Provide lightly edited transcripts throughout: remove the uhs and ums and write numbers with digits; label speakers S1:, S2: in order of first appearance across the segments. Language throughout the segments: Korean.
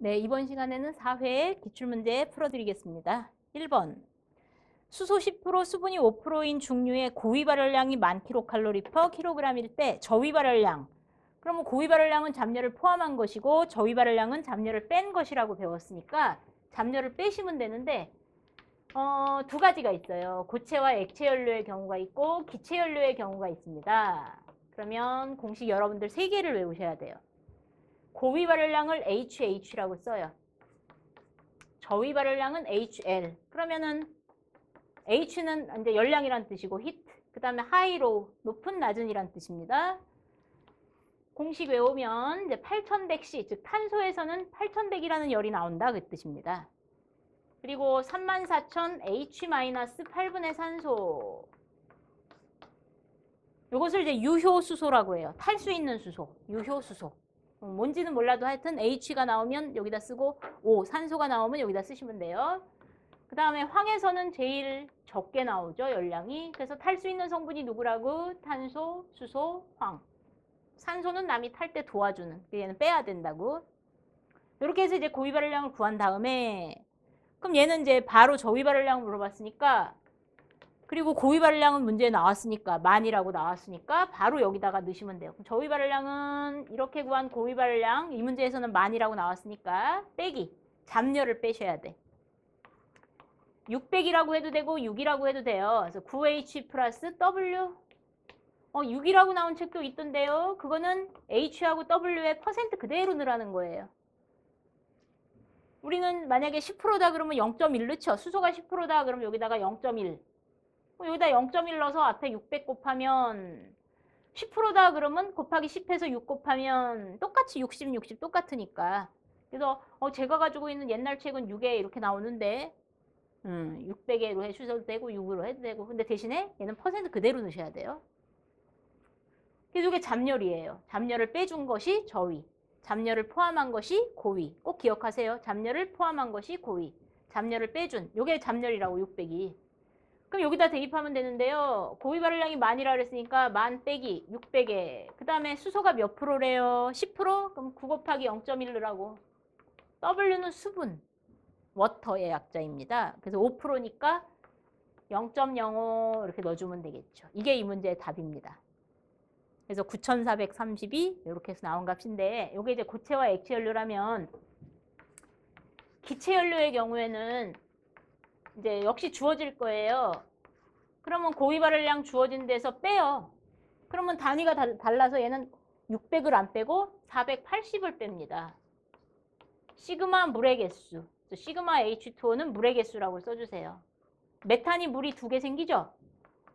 S1: 네, 이번 시간에는 4회 기출문제 풀어드리겠습니다. 1번. 수소 10%, 수분이 5%인 중류의 고위 발열량이 10,000kcal/kg일 때 저위 발열량. 그러면 고위 발열량은 잡녀를 포함한 것이고 저위 발열량은 잡녀를 뺀 것이라고 배웠으니까 잡녀를 빼시면 되는데 두 가지가 있어요. 고체와 액체 연료의 경우가 있고 기체 연료의 경우가 있습니다. 그러면 공식 여러분들 3개를 외우셔야 돼요. 고위 발열량을 HH라고 써요. 저위 발열량은 HL. 그러면은 H는 이제 열량이란 뜻이고 히트. 그 다음에 하이로 높은 낮은이란 뜻입니다. 공식 외우면 이제 8100C, 즉 탄소에서는 8100이라는 열이 나온다 그 뜻입니다. 그리고 34,000 H-8분의 산소. 이것을 이제 유효수소라고 해요. 탈 수 있는 수소, 유효수소. 뭔지는 몰라도 하여튼 H가 나오면 여기다 쓰고 O, 산소가 나오면 여기다 쓰시면 돼요. 그 다음에 황에서는 제일 적게 나오죠, 열량이. 그래서 탈 수 있는 성분이 누구라고? 탄소, 수소, 황. 산소는 남이 탈 때 도와주는, 얘는 빼야 된다고. 이렇게 해서 이제 고위 발열량을 구한 다음에 그럼 얘는 이제 바로 저위 발열량을 물어봤으니까 그리고 고위 발열량은 문제에 나왔으니까 만이라고 나왔으니까 바로 여기다가 넣으시면 돼요. 그럼 저위 발열량은 이렇게 구한 고위 발열량 이 문제에서는 만이라고 나왔으니까 빼기 잡녀를 빼셔야 돼. 600이라고 해도 되고 6이라고 해도 돼요. 그래서 9H 플러스 W 6이라고 나온 책도 있던데요. 그거는 H하고 W의 퍼센트 그대로 넣으라는 거예요. 우리는 만약에 10%다 그러면 0.1 넣죠. 수소가 10%다 그러면 여기다가 0.1. 여기다 0.1 넣어서 앞에 600 곱하면 10%다 그러면 곱하기 10해서 6 곱하면 똑같이 60, 60 똑같으니까. 그래서 제가 가지고 있는 옛날 책은 6에 이렇게 나오는데 600으로 해주셔도 되고 6으로 해도 되고 근데 대신에 얘는 퍼센트 그대로 넣으셔야 돼요. 그래서 이게 잡열이에요. 잡열을 빼준 것이 저위. 잡열을 포함한 것이 고위. 꼭 기억하세요. 잡열을 포함한 것이 고위. 잡열을 빼준. 요게 잡열이라고 600이. 그럼 여기다 대입하면 되는데요. 고위 발열량이 만이라 그랬으니까 만 빼기 600에 그 다음에 수소가 몇 프로래요? 10%? 그럼 9 곱하기 0.1 넣으라고. W는 수분. 워터의 약자입니다. 그래서 5%니까 0.05 이렇게 넣어주면 되겠죠. 이게 이 문제의 답입니다. 그래서 9432 이렇게 해서 나온 값인데 이게 이제 고체와 액체 연료라면 기체 연료의 경우에는 이제 역시 주어질 거예요. 그러면 고위 발열량 주어진 데서 빼요. 그러면 단위가 달라서 얘는 600을 안 빼고 480을 뺍니다. 시그마 물의 개수. 시그마 H2O는 물의 개수라고 써주세요. 메탄이 물이 2개 생기죠?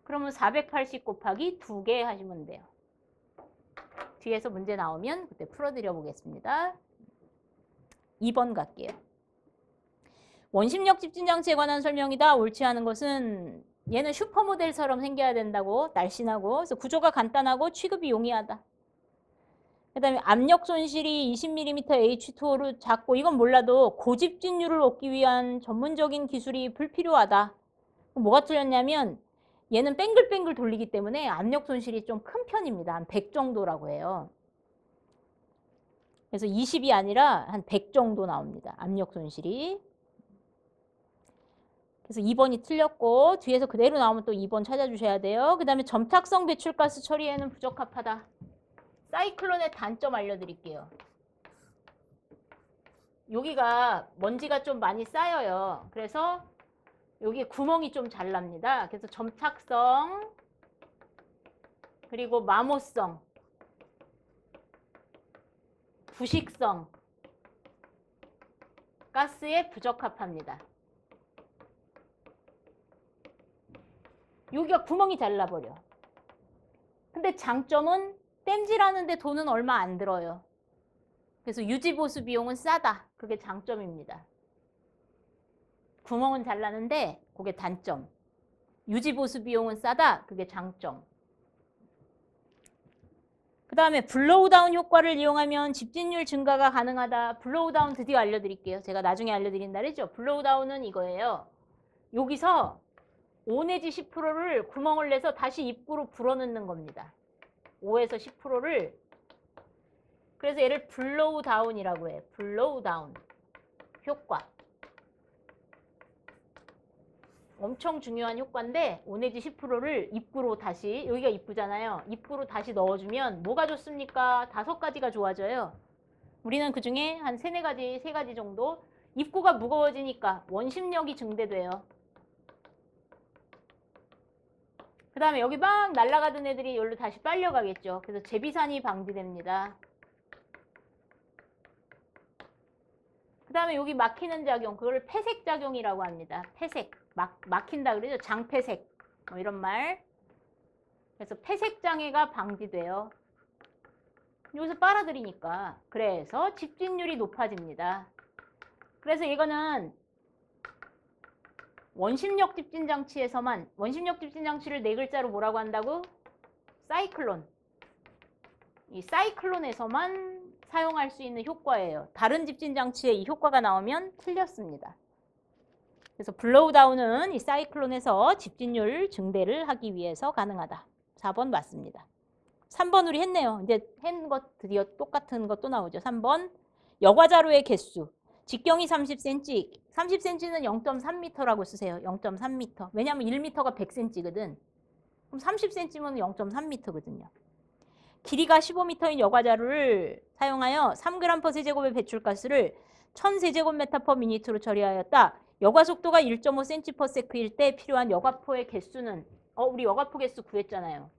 S1: 그러면 480 곱하기 2개 하시면 돼요. 뒤에서 문제 나오면 그때 풀어드려 보겠습니다. 2번 갈게요. 원심력 집진 장치에 관한 설명이다. 옳지 않은 것은 얘는 슈퍼모델처럼 생겨야 된다고 날씬하고 그래서 구조가 간단하고 취급이 용이하다. 그 다음에 압력 손실이 20mm H2O로 작고 이건 몰라도 고집진율을 얻기 위한 전문적인 기술이 불필요하다. 뭐가 틀렸냐면 얘는 뱅글뱅글 돌리기 때문에 압력 손실이 좀 큰 편입니다. 한 100 정도라고 해요. 그래서 20이 아니라 한 100 정도 나옵니다. 압력 손실이. 그래서 2번이 틀렸고 뒤에서 그대로 나오면 또 2번 찾아주셔야 돼요. 그 다음에 점착성 배출가스 처리에는 부적합하다. 사이클론의 단점 알려드릴게요. 여기가 먼지가 좀 많이 쌓여요. 그래서 여기에 구멍이 좀 잘 납니다. 그래서 점착성 그리고 마모성 부식성 가스에 부적합합니다. 여기가 구멍이 잘 나버려. 근데 장점은 땜질하는데 돈은 얼마 안 들어요. 그래서 유지보수 비용은 싸다. 그게 장점입니다. 구멍은 잘 나는데 그게 단점. 유지보수 비용은 싸다. 그게 장점. 그 다음에 블로우다운 효과를 이용하면 집진율 증가가 가능하다. 블로우다운 드디어 알려드릴게요. 제가 나중에 알려드린다 그랬죠. 블로우다운은 이거예요. 여기서 5 내지 10%를 구멍을 내서 다시 입구로 불어넣는 겁니다. 5에서 10%를 그래서 얘를 블로우다운이라고 해요. 블로우다운. 효과. 엄청 중요한 효과인데 5 내지 10%를 입구로 다시, 여기가 입구잖아요. 입구로 다시 넣어주면 뭐가 좋습니까? 5가지가 좋아져요. 우리는 그중에 한 3, 4가지, 3가지 정도. 입구가 무거워지니까 원심력이 증대돼요. 그 다음에 여기 막 날아가던 애들이 여기로 다시 빨려가겠죠. 그래서 재비산이 방지됩니다. 그 다음에 여기 막히는 작용, 그걸 폐색작용이라고 합니다. 폐색, 막힌다 그러죠. 장폐색, 뭐 이런 말. 그래서 폐색장애가 방지돼요. 여기서 빨아들이니까. 그래서 집진율이 높아집니다. 그래서 이거는 원심력 집진 장치에서만, 원심력 집진 장치를 4글자로 뭐라고 한다고? 사이클론. 이 사이클론에서만 사용할 수 있는 효과예요. 다른 집진 장치에 이 효과가 나오면 틀렸습니다. 그래서 블로우다운은 이 사이클론에서 집진율 증대를 하기 위해서 가능하다. 4번 맞습니다. 3번 우리 했네요. 이제 한 것 드디어 똑같은 것 또 나오죠. 3번 여과자루의 개수. 직경이 30cm, 30cm는 0.3m라고 쓰세요. 0.3m. 왜냐하면 1m가 100cm거든. 그럼 30cm면 0.3m거든요. 길이가 15m인 여과자루를 사용하여 3g/s 세제곱의 배출가스를 1000세제곱m/min으로 처리하였다. 여과 속도가 1.5cm/s일 때 필요한 여과포의 개수는, 우리 여과포 개수 구했잖아요.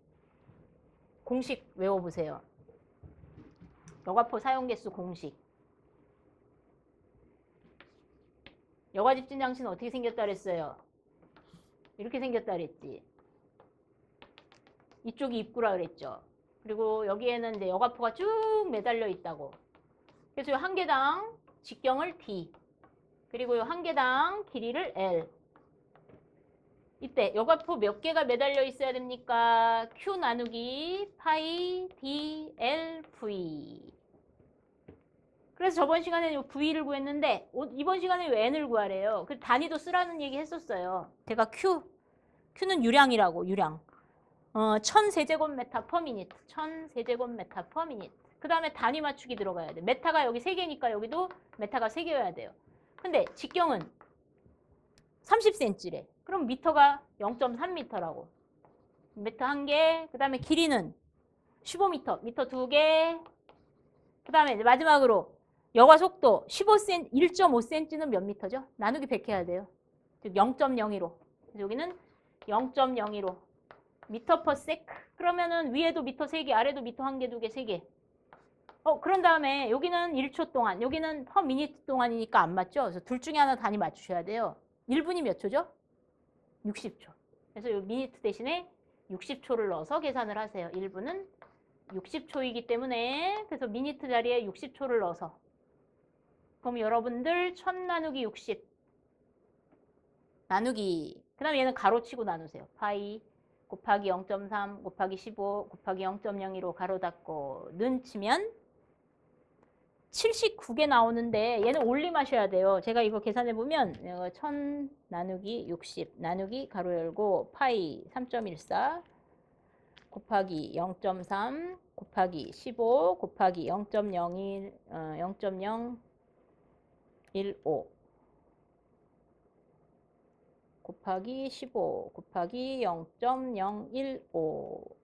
S1: 공식 외워보세요. 여과포 사용 개수 공식. 여과 집진 장치는 어떻게 생겼다 그랬어요? 이렇게 생겼다 그랬지. 이쪽이 입구라 그랬죠. 그리고 여기에는 이제 여과포가 쭉 매달려 있다고. 그래서 이 한 개당 직경을 D, 그리고 이 한 개당 길이를 L. 이때 여과포 몇 개가 매달려 있어야 됩니까? Q 나누기 파이 D L V. 그래서 저번 시간에 이 V를 구했는데 이번 시간에 왜 N을 구하래요? 그 단위도 쓰라는 얘기 했었어요. 제가 Q는 유량이라고, 유량. 1000세제곱미터/미니트. 1000세제곱미터/미니트. 그 다음에 단위 맞추기 들어가야 돼. 메타가 여기 3개니까 여기도 메타가 3개여야 돼요. 근데 직경은 30cm래. 그럼 미터가 0.3m라고. 미터 1개, 그 다음에 길이는 15m, 미터 2개, 그 다음에 마지막으로 여과 속도 15cm, 1.5cm는 몇 미터죠? 나누기 100 해야 돼요. 즉 0.02로. 여기는 0.02로. 미터 퍼 세크. 그러면은 위에도 미터 3개, 아래도 미터 1개, 2개, 3개. 그런 다음에 여기는 1초 동안, 여기는 퍼 미니트 동안이니까 안 맞죠? 그래서 둘 중에 하나 단위 맞추셔야 돼요. 1분이 몇 초죠? 60초. 그래서 이 미니트 대신에 60초를 넣어서 계산을 하세요. 1분은 60초이기 때문에, 그래서 미니트 자리에 60초를 넣어서. 그럼 여러분들 1000 나누기 60 나누기, 그 다음에 얘는 가로치고 나누세요. 파이 곱하기 0.3 곱하기 15 곱하기 0.02로 가로 닫고 는 치면 79개 나오는데 얘는 올림하셔야 돼요. 제가 이거 계산해보면 1000 나누기 60 나누기 가로 열고 파이 3.14 곱하기 0.3 곱하기 15 곱하기 0.01 0.015 곱하기 15 곱하기 0.015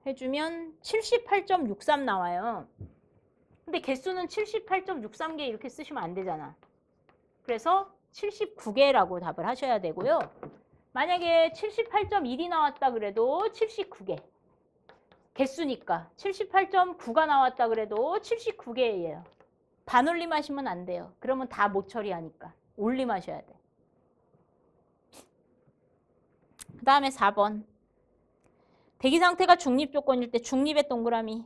S1: 해주면 78.63 나와요. 근데 개수는 78.63개 이렇게 쓰시면 안 되잖아. 그래서 79개라고 답을 하셔야 되고요. 만약에 78.1이 나왔다 그래도 79개. 개수니까 78.9가 나왔다 그래도 79개예요. 반올림 하시면 안 돼요. 그러면 다 못 처리하니까. 올림하셔야 돼. 그 다음에 4번. 대기 상태가 중립 조건일 때 중립의 동그라미.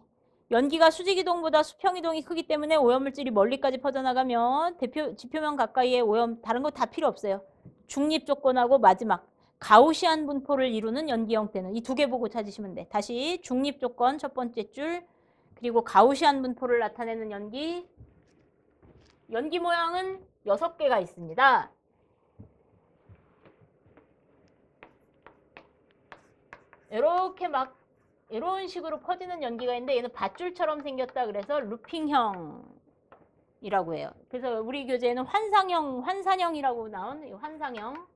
S1: 연기가 수직이동보다 수평이동이 크기 때문에 오염물질이 멀리까지 퍼져나가면 지표면 가까이에 오염, 다른 거 다 필요 없어요. 중립 조건하고 마지막 가우시안 분포를 이루는 연기 형태는 이 2개 보고 찾으시면 돼. 다시 중립 조건 첫 번째 줄, 그리고 가우시안 분포를 나타내는 연기. 연기 모양은 6개가 있습니다. 이렇게 막 이런 식으로 퍼지는 연기가 있는데 얘는 밧줄처럼 생겼다 그래서 루핑형. 이라고 해요. 그래서 우리 교재에는 환산형이라고 나온 이 환상형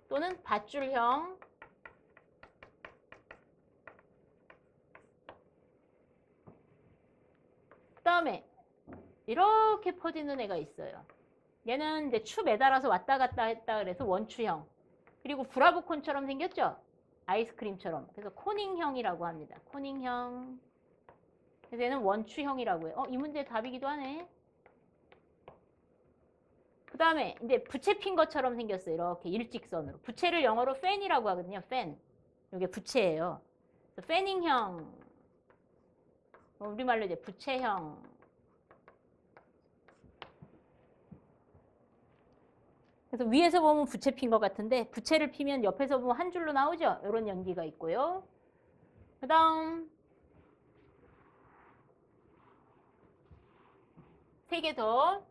S1: 또는 밧줄형 그 다음에 이렇게 퍼지는 애가 있어요. 얘는 이제 추 매달아서 왔다 갔다 했다 그래서 원추형. 그리고 브라보콘처럼 생겼죠? 아이스크림처럼. 그래서 코닝형이라고 합니다. 코닝형. 그래서 얘는 원추형이라고 해요. 이 문제 답이기도 하네. 그 다음에 이제 부채 핀 것처럼 생겼어요. 이렇게 일직선으로. 부채를 영어로 팬이라고 하거든요. 팬. 이게 부채예요. 그래서 패닝형. 우리말로 이제 부채형. 그래서 위에서 보면 부채 핀 것 같은데 부채를 피면 옆에서 보면 한 줄로 나오죠. 이런 연기가 있고요. 그 다음 3개 더.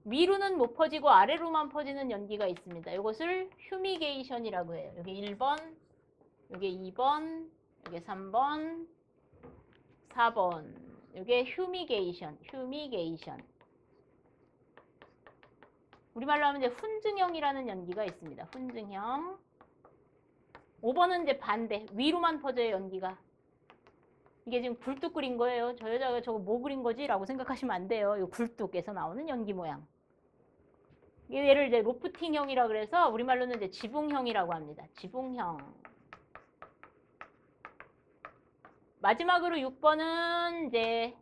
S1: 위로는 못 퍼지고 아래로만 퍼지는 연기가 있습니다. 이것을 휴미게이션이라고 해요. 여기 1번, 여기 2번, 여기 3번, 4번. 이게 휴미게이션. 우리말로 하면 이제 훈증형이라는 연기가 있습니다. 훈증형. 5번은 이제 반대. 위로만 퍼져요, 연기가. 이게 지금 굴뚝 그린 거예요. 저 여자가 저거 뭐 그린 거지? 라고 생각하시면 안 돼요. 이 굴뚝에서 나오는 연기 모양. 얘를 이제 로프팅형이라 그래서 우리말로는 이제 지붕형이라고 합니다. 지붕형. 마지막으로 6번은 이제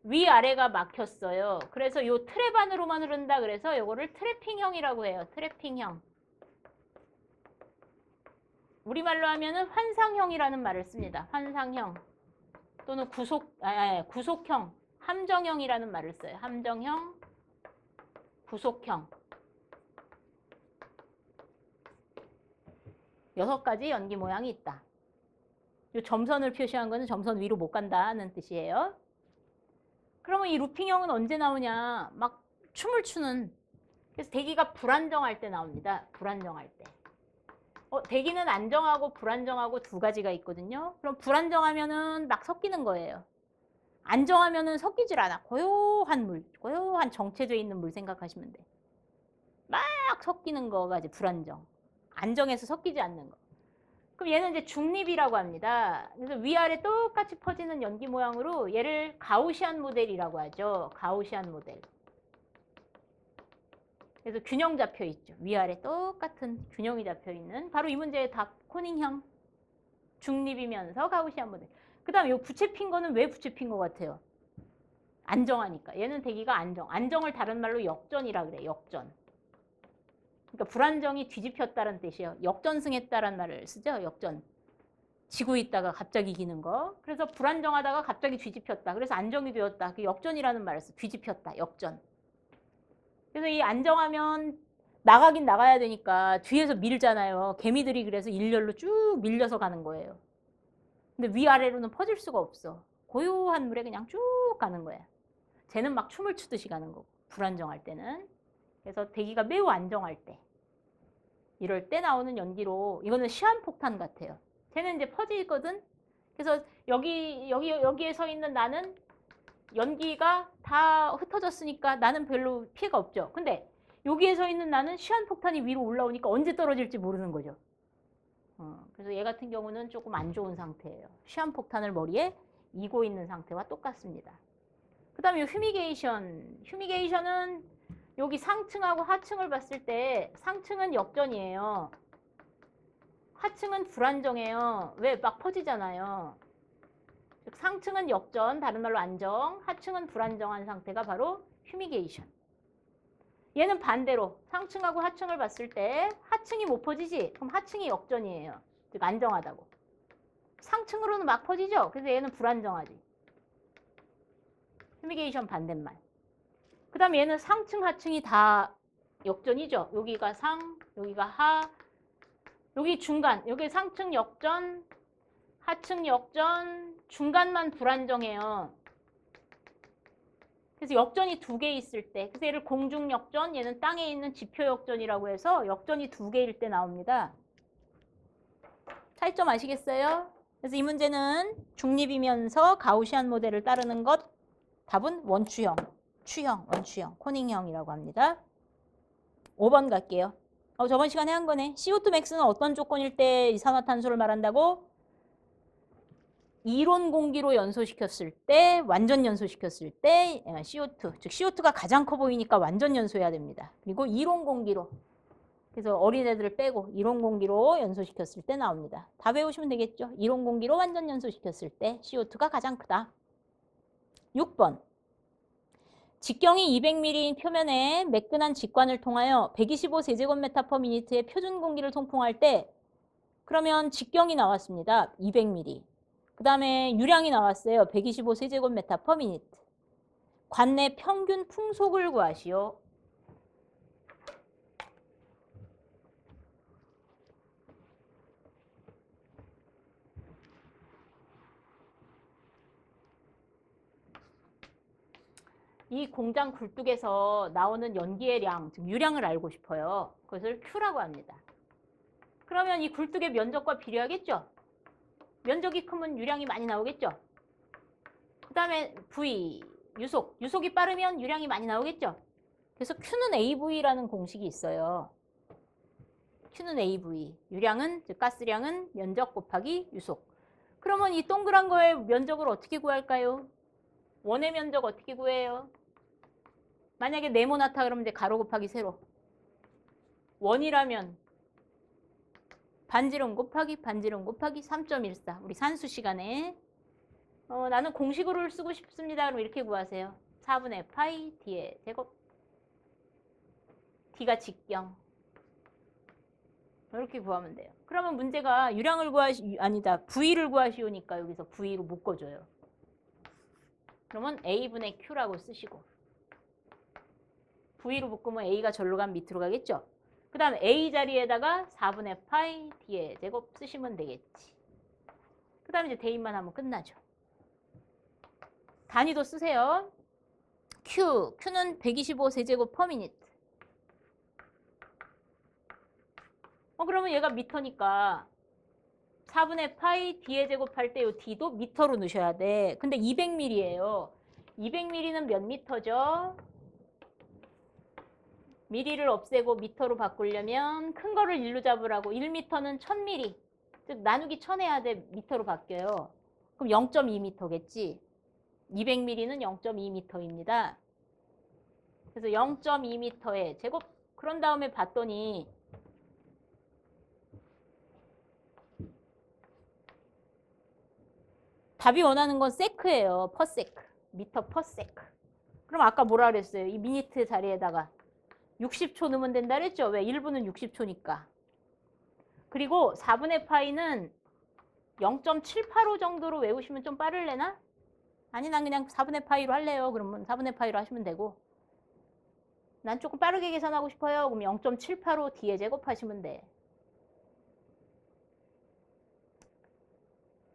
S1: 위아래가 막혔어요. 그래서 요 트랩 안으로만 흐른다 그래서 요거를 트래핑형이라고 해요. 트래핑형. 우리말로 하면은 환상형이라는 말을 씁니다. 환상형. 또는 구속형, 함정형이라는 말을 써요. 함정형, 구속형. 6가지 연기 모양이 있다. 이 점선을 표시한 거는 점선 위로 못 간다는 뜻이에요. 그러면 이 루핑형은 언제 나오냐? 막 춤을 추는. 그래서 대기가 불안정할 때 나옵니다. 불안정할 때. 대기는 안정하고 불안정하고 2가지가 있거든요. 그럼 불안정하면은 막 섞이는 거예요. 안정하면은 섞이질 않아. 고요한 물, 고요한 정체되어 있는 물 생각하시면 돼. 막 섞이는 거가 이제 불안정. 안정해서 섞이지 않는 거. 그럼 얘는 이제 중립이라고 합니다. 그래서 위아래 똑같이 퍼지는 연기 모양으로 얘를 가우시안 모델이라고 하죠. 가우시안 모델. 그래서 균형 잡혀 있죠. 위아래 똑같은 균형이 잡혀 있는 바로 이 문제의 답 코닝형. 중립이면서 가우시안 모델. 그 다음에 이 부채 핀 거는 왜 부채 핀 것 같아요? 안정하니까. 얘는 대기가 안정. 안정을 다른 말로 역전이라 그래. 역전. 그러니까 불안정이 뒤집혔다는 뜻이에요. 역전승했다라는 말을 쓰죠. 역전. 지고 있다가 갑자기 이기는 거. 그래서 불안정하다가 갑자기 뒤집혔다. 그래서 안정이 되었다. 그 역전이라는 말을 써. 뒤집혔다. 역전. 그래서 이 안정하면 나가긴 나가야 되니까 뒤에서 밀잖아요. 개미들이 그래서 일렬로 쭉 밀려서 가는 거예요. 근데 위아래로는 퍼질 수가 없어. 고요한 물에 그냥 쭉 가는 거야. 쟤는 막 춤을 추듯이 가는 거고. 불안정할 때는. 그래서 대기가 매우 안정할 때. 이럴 때 나오는 연기로 이거는 시한폭탄 같아요. 쟤는 이제 퍼지거든. 그래서 여기에 서 있는 나는 연기가 다 흩어졌으니까 나는 별로 피해가 없죠. 근데 여기에 서 있는 나는 시한폭탄이 위로 올라오니까 언제 떨어질지 모르는 거죠. 그래서 얘 같은 경우는 조금 안 좋은 상태예요. 시한폭탄을 머리에 이고 있는 상태와 똑같습니다. 그 다음에 휴미게이션. 휴미게이션은 여기 상층하고 하층을 봤을 때 상층은 역전이에요. 하층은 불안정해요. 왜? 막 퍼지잖아요. 상층은 역전, 다른 말로 안정, 하층은 불안정한 상태가 바로 휴미게이션. 얘는 반대로 상층하고 하층을 봤을 때 하층이 못 퍼지지? 그럼 하층이 역전이에요. 즉 안정하다고. 상층으로는 막 퍼지죠? 그래서 얘는 불안정하지. 휴미게이션 반대말. 그 다음에 얘는 상층, 하층이 다 역전이죠. 여기가 상, 여기가 하, 여기 중간, 여기 상층 역전, 하층 역전, 중간만 불안정해요. 그래서 역전이 2개 있을 때, 그래서 얘를 공중 역전, 얘는 땅에 있는 지표 역전이라고 해서 역전이 2개일 때 나옵니다. 차이점 아시겠어요? 그래서 이 문제는 중립이면서 가우시안 모델을 따르는 것, 답은 원추형, 원추형, 코닝형이라고 합니다. 5번 갈게요. 저번 시간에 한 거네. CO2 max는 어떤 조건일 때 이산화탄소를 말한다고? 이론 공기로 연소시켰을 때, 완전 연소시켰을 때 CO2, 즉 CO2가 가장 커 보이니까 완전 연소해야 됩니다. 그리고 이론 공기로, 그래서 어린애들을 빼고 이론 공기로 연소시켰을 때 나옵니다. 다 외우시면 되겠죠? 이론 공기로 완전 연소시켰을 때 CO2가 가장 크다. 6번. 직경이 200mm인 표면에 매끈한 직관을 통하여 125세제곱미터퍼미니트의 표준 공기를 통풍할 때, 그러면 직경이 나왔습니다. 200mm. 그 다음에 유량이 나왔어요. 125세제곱미터퍼미니트. 관내 평균 풍속을 구하시오. 이 공장 굴뚝에서 나오는 연기의 량, 즉 유량을 알고 싶어요. 그것을 Q라고 합니다. 그러면 이 굴뚝의 면적과 비례하겠죠? 면적이 크면 유량이 많이 나오겠죠? 그 다음에 V, 유속이 빠르면 유량이 많이 나오겠죠? 그래서 Q는 AV라는 공식이 있어요. Q는 AV, 유량은, 즉 가스량은 면적 곱하기 유속. 그러면 이 동그란 거의 면적을 어떻게 구할까요? 원의 면적 어떻게 구해요? 만약에 네모나타 그러면 이제 가로 곱하기 세로. 원이라면 반지름 곱하기 3.14. 우리 산수 시간에 나는 공식으로 쓰고 싶습니다. 그럼 이렇게 구하세요. 4분의 파이 d의 제곱. d가 직경. 이렇게 구하면 돼요. 그러면 문제가 유량을 V를 구하시오니까 여기서 V로 묶어줘요. 그러면 A분의 Q라고 쓰시고. V로 묶으면 A가 절로 가면 밑으로 가겠죠? 그 다음 A 자리에다가 4분의 파이 D의 제곱 쓰시면 되겠지. 그 다음에 이제 대입만 하면 끝나죠. 단위도 쓰세요. Q는 125세제곱 퍼 미니트. 그러면 얘가 미터니까 4분의 파이 D의 제곱할 때 이 D도 미터로 넣으셔야 돼. 근데 200ml예요. 200ml는 몇 미터죠? 미리를 없애고 미터로 바꾸려면 큰 거를 1로 잡으라고 1미터는 1000ml. 즉 나누기 1000 해야 돼. 미터로 바뀌어요. 그럼 0.2m겠지. 200ml는 0.2m입니다. 그래서 0.2m의 제곱. 그런 다음에 봤더니 답이 원하는 건 세크예요. 퍼세크. 미터 퍼세크. 그럼 아까 뭐라 그랬어요? 이 미니트 자리에다가 60초 넣으면 된다 그랬죠? 왜? 1분은 60초니까. 그리고 4분의 파이는 0.785 정도로 외우시면 좀 빠를래나? 아니, 난 그냥 4분의 파이로 할래요. 그러면 4분의 파이로 하시면 되고. 난 조금 빠르게 계산하고 싶어요. 그럼 0.785 D에 제곱하시면 돼.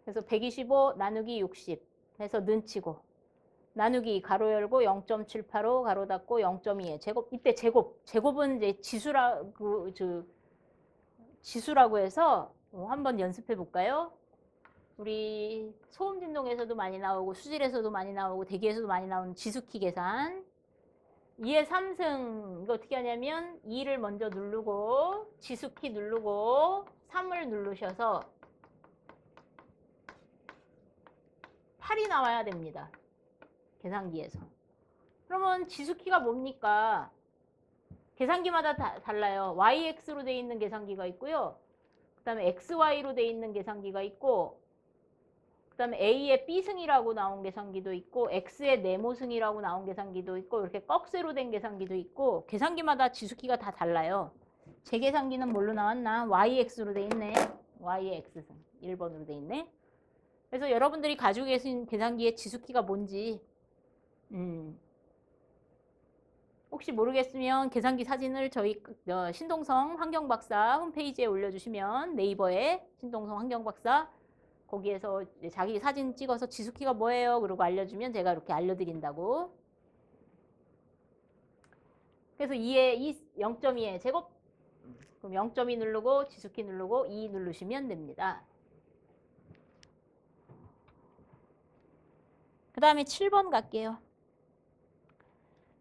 S1: 그래서 125 나누기 60 해서 는치고 나누기 가로 열고 0.785 가로 닫고 0.2에 제곱. 이때 제곱은 이제 지수라고 해서 한번 연습해 볼까요? 우리 소음 진동에서도 많이 나오고 수질에서도 많이 나오고 대기에서도 많이 나오는 지수키 계산. 2의 3승 이거 어떻게 하냐면 2를 먼저 누르고 지수키 누르고 3을 누르셔서 8이 나와야 됩니다. 계산기에서. 그러면 지수키가 뭡니까? 계산기마다 달라요. YX로 되어 있는 계산기가 있고요. 그 다음에 XY로 되어 있는 계산기가 있고 그 다음에 A의 B승이라고 나온 계산기도 있고 X의 네모승이라고 나온 계산기도 있고 이렇게 꺽쇠로 된 계산기도 있고 계산기마다 지수키가 다 달라요. 제 계산기는 뭘로 나왔나? YX로 돼 있네. YX승 1번으로 돼 있네. 그래서 여러분들이 가지고 계신 계산기의 지수키가 뭔지 혹시 모르겠으면 계산기 사진을 저희 신동성 환경박사 홈페이지에 올려주시면 네이버에 신동성 환경박사 거기에서 자기 사진 찍어서 지수키가 뭐예요? 그러고 알려주면 제가 이렇게 알려드린다고. 그래서 0.2의 제곱. 그럼 0.2 누르고 지수키 누르고 2 누르시면 됩니다. 그 다음에 7번 갈게요.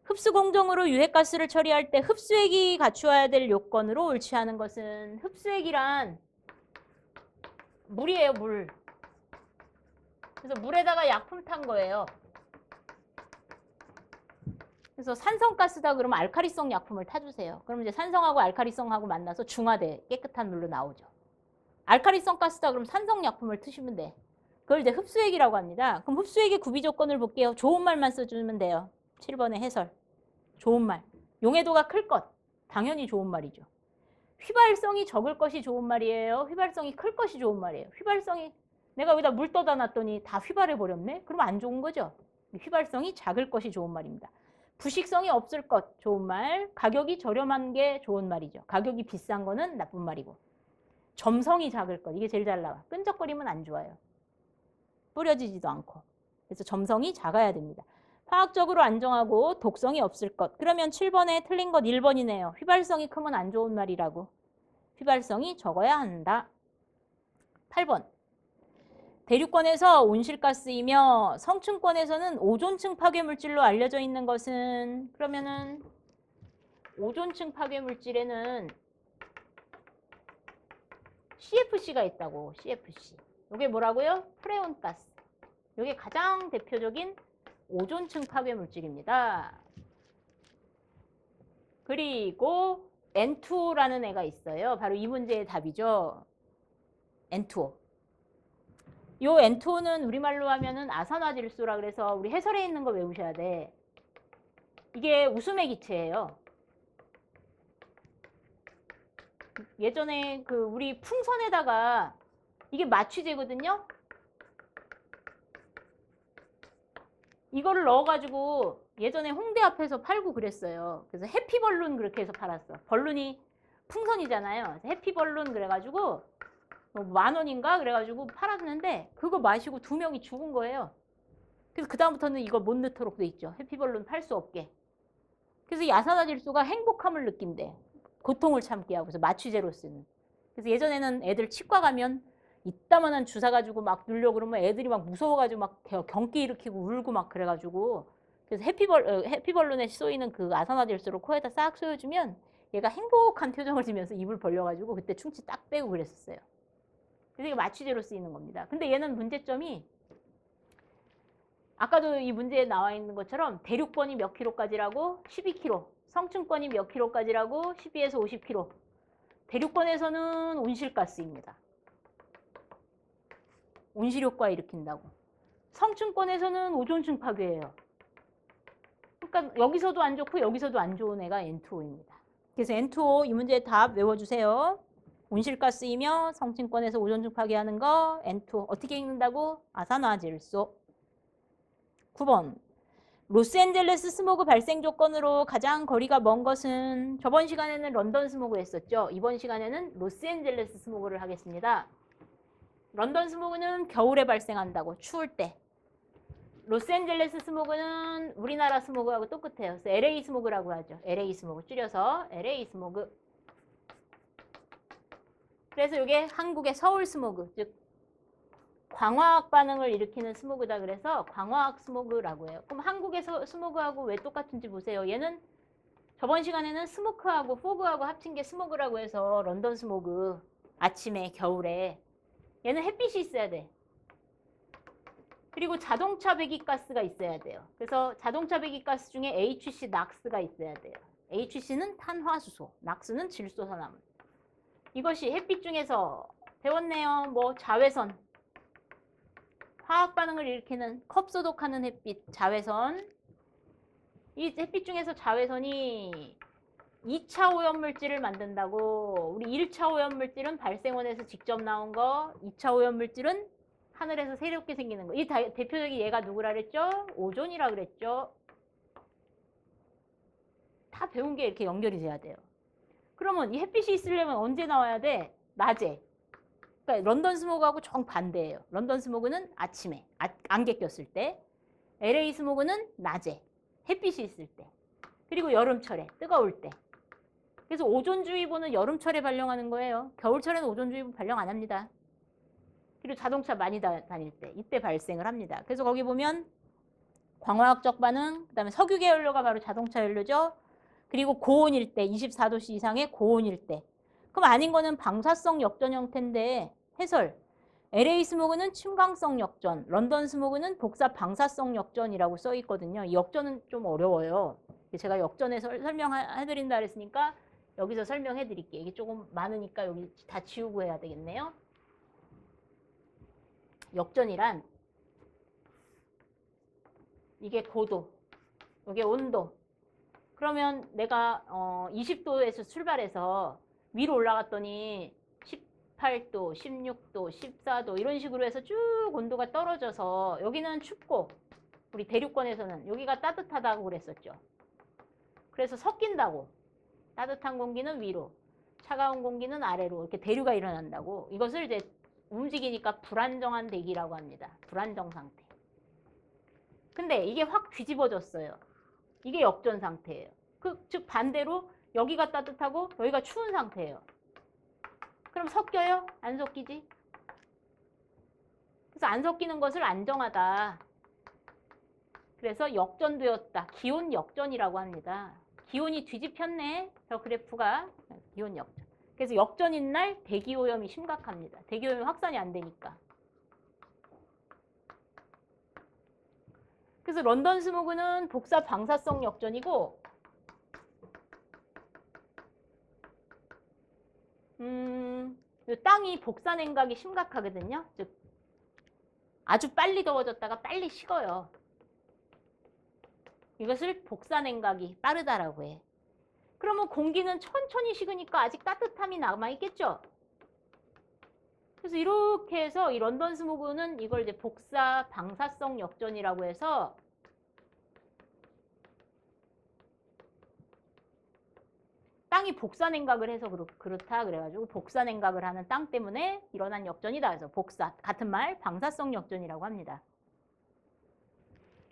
S1: 흡수 공정으로 유해가스를 처리할 때 흡수액이 갖추어야 될 요건으로 옳지 않은 것은, 흡수액이란 물이에요, 물. 그래서 물에다가 약품 탄 거예요. 그래서 산성가스다 그러면 알카리성 약품을 타주세요. 그럼 이제 산성하고 알카리성하고 만나서 중화돼 깨끗한 물로 나오죠. 알카리성 가스다 그러면 산성 약품을 트시면 돼. 그걸 이제 흡수액이라고 합니다. 그럼 흡수액의 구비 조건을 볼게요. 좋은 말만 써주면 돼요. 7번의 해설. 좋은 말. 용해도가 클 것. 당연히 좋은 말이죠. 휘발성이 적을 것이 좋은 말이에요. 휘발성이 클 것이 좋은 말이에요. 휘발성이 내가 여기다 물 떠다 놨더니 다 휘발해 버렸네? 그러면 안 좋은 거죠. 휘발성이 작을 것이 좋은 말입니다. 부식성이 없을 것 좋은 말. 가격이 저렴한 게 좋은 말이죠. 가격이 비싼 거는 나쁜 말이고. 점성이 작을 것. 이게 제일 잘 나와. 끈적거리면 안 좋아요. 뿌려지지도 않고. 그래서 점성이 작아야 됩니다. 화학적으로 안정하고 독성이 없을 것. 그러면 7번에 틀린 것 1번이네요. 휘발성이 크면 안 좋은 말이라고. 휘발성이 적어야 한다. 8번. 대륙권에서 온실가스이며 성층권에서는 오존층 파괴물질로 알려져 있는 것은, 그러면은 오존층 파괴물질에는 CFC가 있다고. CFC. 이게 뭐라고요? 프레온가스. 이게 가장 대표적인 오존층 파괴물질입니다. 그리고 N2라는 애가 있어요. 바로 이 문제의 답이죠. N2O. 요 N2O는 우리말로 하면은 아산화질소라 그래서 우리 해설에 있는 거 외우셔야 돼. 이게 웃음의 기체예요. 예전에 그 우리 풍선에다가 이게 마취제거든요. 이거를 넣어가지고 예전에 홍대 앞에서 팔고 그랬어요. 그래서 해피벌룬 그렇게 해서 팔았어. 벌룬이 풍선이잖아요. 해피벌룬 그래가지고 10,000원인가 그래가지고 팔았는데 그거 마시고 2명이 죽은 거예요. 그래서 그 다음부터는 이거 못 넣도록 돼 있죠. 해피벌룬 팔 수 없게. 그래서 이 아산화질소가 행복함을 느낀대. 고통을 참게 하고. 그래서 마취제로 쓰는. 그래서 예전에는 애들 치과 가면 이따만한 주사 가지고 막 누려고 그러면 애들이 막 무서워가지고 막 경기 일으키고 울고 막 그래가지고. 그래서 해피벌룬에 쏘이는 그 아산화질소를 코에다 싹 쏘여주면 얘가 행복한 표정을 지면서 입을 벌려가지고 그때 충치 딱 빼고 그랬었어요. 그래서 이게 마취제로 쓰이는 겁니다. 근데 얘는 문제점이 아까도 이 문제에 나와 있는 것처럼 대륙권이 몇 킬로까지라고? 12km. 성층권이 몇 킬로까지라고? 12에서 50km. 대륙권에서는 온실가스입니다. 온실효과 일으킨다고. 성층권에서는 오존층 파괴예요. 그러니까 여기서도 안 좋고 여기서도 안 좋은 애가 N2O입니다. 그래서 N2O 이 문제의 답 외워주세요. 온실가스이며 성층권에서 오존층 파괴하는 거 N2O. 어떻게 읽는다고? 아산화질소. 9번. 로스앤젤레스 스모그 발생 조건으로 가장 거리가 먼 것은, 저번 시간에는 런던 스모그 했었죠. 이번 시간에는 로스앤젤레스 스모그를 하겠습니다. 런던 스모그는 겨울에 발생한다고. 추울 때. 로스앤젤레스 스모그는 우리나라 스모그하고 똑같아요. 그래서 LA 스모그라고 하죠. LA 스모그 줄여서 LA 스모그. 그래서 이게 한국의 서울 스모그, 즉 광화학 반응을 일으키는 스모그다 그래서 광화학 스모그라고 해요. 그럼 한국에서 스모그하고 왜 똑같은지 보세요. 얘는 저번 시간에는 스모크하고 포그하고 합친 게 스모그라고 해서 런던 스모그, 아침에 겨울에. 얘는 햇빛이 있어야 돼. 그리고 자동차 배기가스가 있어야 돼요. 그래서 자동차 배기가스 중에 HC, 낙스가 있어야 돼요. HC는 탄화수소, 낙스는 질소산화물. 이것이 햇빛 중에서 배웠네요. 뭐 자외선, 화학 반응을 일으키는 컵 소독하는 햇빛, 자외선. 이 햇빛 중에서 자외선이 2차 오염물질을 만든다고. 우리 1차 오염물질은 발생원에서 직접 나온 거, 2차 오염물질은 하늘에서 새롭게 생기는 거. 이 대표적인 얘가 누구라 그랬죠? 오존이라 그랬죠. 다 배운 게 이렇게 연결이 돼야 돼요. 그러면 이 햇빛이 있으려면 언제 나와야 돼? 낮에. 그러니까 런던 스모그하고 정반대예요. 런던 스모그는 아침에, 안개 꼈을 때. LA 스모그는 낮에, 햇빛이 있을 때. 그리고 여름철에, 뜨거울 때. 그래서 오존주의보는 여름철에 발령하는 거예요. 겨울철에는 오존주의보 발령 안 합니다. 그리고 자동차 많이 다닐 때, 이때 발생을 합니다. 그래서 거기 보면 광화학적 반응, 그 다음에 석유계 연료가 바로 자동차 연료죠. 그리고 고온일 때, 24도씨 이상의 고온일 때. 그럼 아닌 거는 방사성 역전 형태인데 해설. LA 스모그는 침광성 역전, 런던 스모그는 복사 방사성 역전이라고 써 있거든요. 이 역전은 좀 어려워요. 제가 역전해서 설명해드린다 그랬으니까 여기서 설명해 드릴게요. 이게 조금 많으니까 여기 다 지우고 해야 되겠네요. 역전이란 이게 고도, 이게 온도. 그러면 내가 20도에서 출발해서 위로 올라갔더니 18도, 16도, 14도 이런 식으로 해서 쭉 온도가 떨어져서 여기는 춥고 우리 대륙권에서는 여기가 따뜻하다고 그랬었죠. 그래서 섞인다고. 따뜻한 공기는 위로, 차가운 공기는 아래로 이렇게 대류가 일어난다고. 이것을 이제 움직이니까 불안정한 대기라고 합니다. 불안정 상태. 근데 이게 확 뒤집어졌어요. 이게 역전 상태예요. 즉 반대로 여기가 따뜻하고 여기가 추운 상태예요. 그럼 섞여요? 안 섞이지? 그래서 안 섞이는 것을 안정하다. 그래서 역전되었다. 기온 역전이라고 합니다. 기온이 뒤집혔네. 저 그래프가 기온 역전. 그래서 역전인 날 대기오염이 심각합니다. 대기오염이 확산이 안 되니까. 그래서 런던 스모그는 복사 방사성 역전이고 땅이 복사 냉각이 심각하거든요. 즉 아주 빨리 더워졌다가 빨리 식어요. 이것을 복사 냉각이 빠르다라고 해. 그러면 공기는 천천히 식으니까 아직 따뜻함이 남아있겠죠? 그래서 이렇게 해서 이 런던 스모그는 이걸 이제 복사 방사성 역전이라고 해서 땅이 복사 냉각을 해서 그렇다 그래가지고 복사 냉각을 하는 땅 때문에 일어난 역전이다. 그래서 복사, 같은 말 방사성 역전이라고 합니다.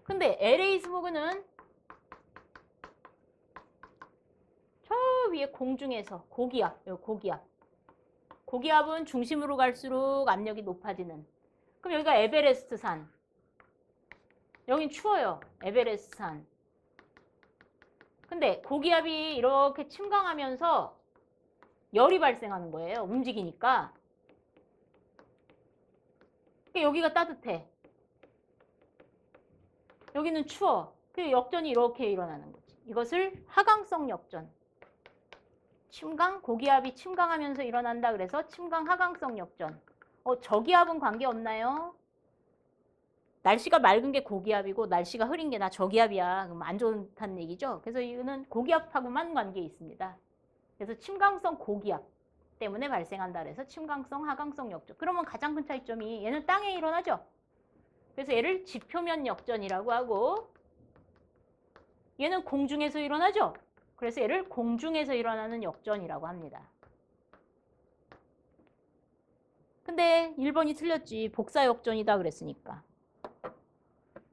S1: 근데 LA 스모그는 저 위에 공중에서 고기압, 고기압. 고기압은 중심으로 갈수록 압력이 높아지는. 그럼 여기가 에베레스트 산. 여긴 추워요. 에베레스트 산. 근데 고기압이 이렇게 침강하면서 열이 발생하는 거예요. 움직이니까. 그러니까 여기가 따뜻해. 여기는 추워. 그 역전이 이렇게 일어나는 거지. 이것을 하강성 역전. 침강, 고기압이 침강하면서 일어난다 그래서 침강 하강성 역전. 저기압은 관계없나요? 날씨가 맑은 게 고기압이고 날씨가 흐린 게 나 저기압이야. 그럼 안 좋다는 얘기죠. 그래서 이거는 고기압하고만 관계 있습니다. 그래서 침강성 고기압 때문에 발생한다 그래서 침강성 하강성 역전. 그러면 가장 큰 차이점이 얘는 땅에 일어나죠. 그래서 얘를 지표면 역전이라고 하고 얘는 공중에서 일어나죠. 그래서 얘를 공중에서 일어나는 역전이라고 합니다. 근데 1번이 틀렸지. 복사 역전이다 그랬으니까.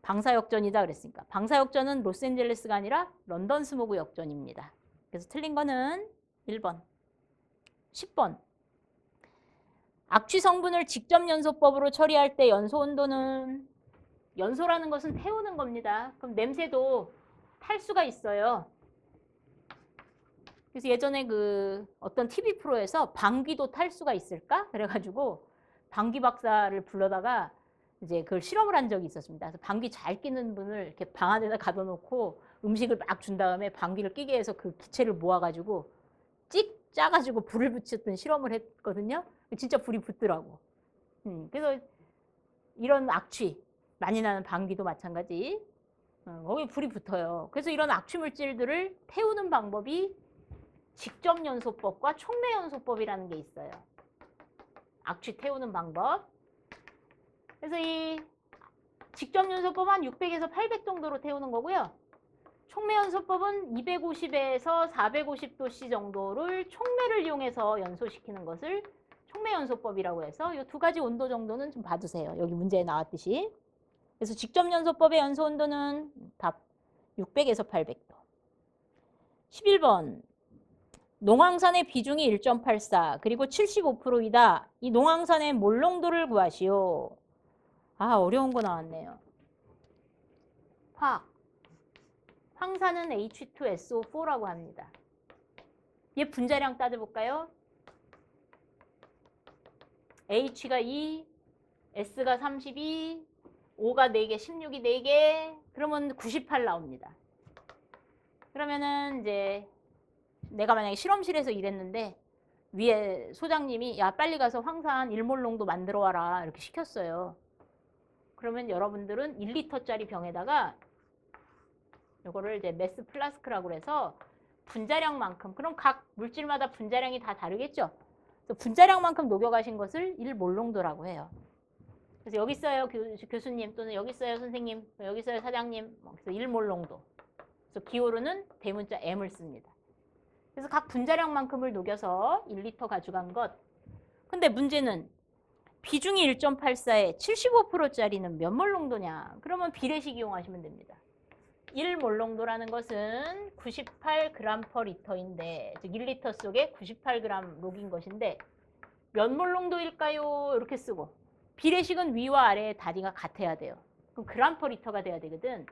S1: 방사 역전이다 그랬으니까. 방사 역전은 로스앤젤레스가 아니라 런던 스모그 역전입니다. 그래서 틀린 거는 1번. 10번. 악취 성분을 직접 연소법으로 처리할 때 연소 온도는, 연소라는 것은 태우는 겁니다. 그럼 냄새도 탈 수가 있어요. 그래서 예전에 어떤 TV 프로에서 방귀도 탈 수가 있을까? 그래가지고 방귀 박사를 불러다가 이제 그걸 실험을 한 적이 있었습니다. 그래서 방귀 잘 끼는 분을 이렇게 방 안에다 가둬놓고 음식을 막 준 다음에 방귀를 끼게 해서 그 기체를 모아가지고 찍 짜가지고 불을 붙였던 실험을 했거든요. 진짜 불이 붙더라고. 그래서 이런 악취 많이 나는 방귀도 마찬가지. 거기 불이 붙어요. 그래서 이런 악취 물질들을 태우는 방법이 직접연소법과 촉매연소법이라는 게 있어요. 악취 태우는 방법. 그래서 이 직접연소법은 한 600에서 800 정도로 태우는 거고요. 촉매연소법은 250에서 450도씨 정도를 촉매를 이용해서 연소시키는 것을 촉매연소법이라고 해서 이 두 가지 온도 정도는 좀 봐두세요. 여기 문제에 나왔듯이. 그래서 직접연소법의 연소 온도는 답 600에서 800도. 11번. 농황산의 비중이 1.84 그리고 75%이다. 이 농황산의 몰농도를 구하시오. 아, 어려운 거 나왔네요. 화학. 황산은 H2SO4라고 합니다. 얘 분자량 따져볼까요? H가 2, S가 32, O가 4개, 16이 4개, 그러면 98 나옵니다. 그러면은 이제 내가 만약에 실험실에서 일했는데 위에 소장님이 야 빨리 가서 황산 1몰 농도 만들어 와라 이렇게 시켰어요. 그러면 여러분들은 1리터짜리 병에다가 이거를 이제 매스 플라스크라고 해서 분자량만큼, 그럼 각 물질마다 분자량이 다 다르겠죠. 그래서 분자량만큼 녹여가신 것을 1몰 농도라고 해요. 그래서 여기 있어요 교수님, 또는 여기 있어요 선생님, 여기 있어요 사장님. 그래서 1몰 농도. 그래서 기호로는 대문자 M을 씁니다. 그래서 각 분자량만큼을 녹여서 1리터 가져간 것. 근데 문제는 비중이 1.84에 75%짜리는 몇 몰 농도냐? 그러면 비례식 이용하시면 됩니다. 1몰 농도라는 것은 98g/L인데 즉 1리터 속에 98g 녹인 것인데 몇 몰 농도일까요? 이렇게 쓰고 비례식은 위와 아래의 단위가 같아야 돼요. 그럼 g/L가 돼야 되거든.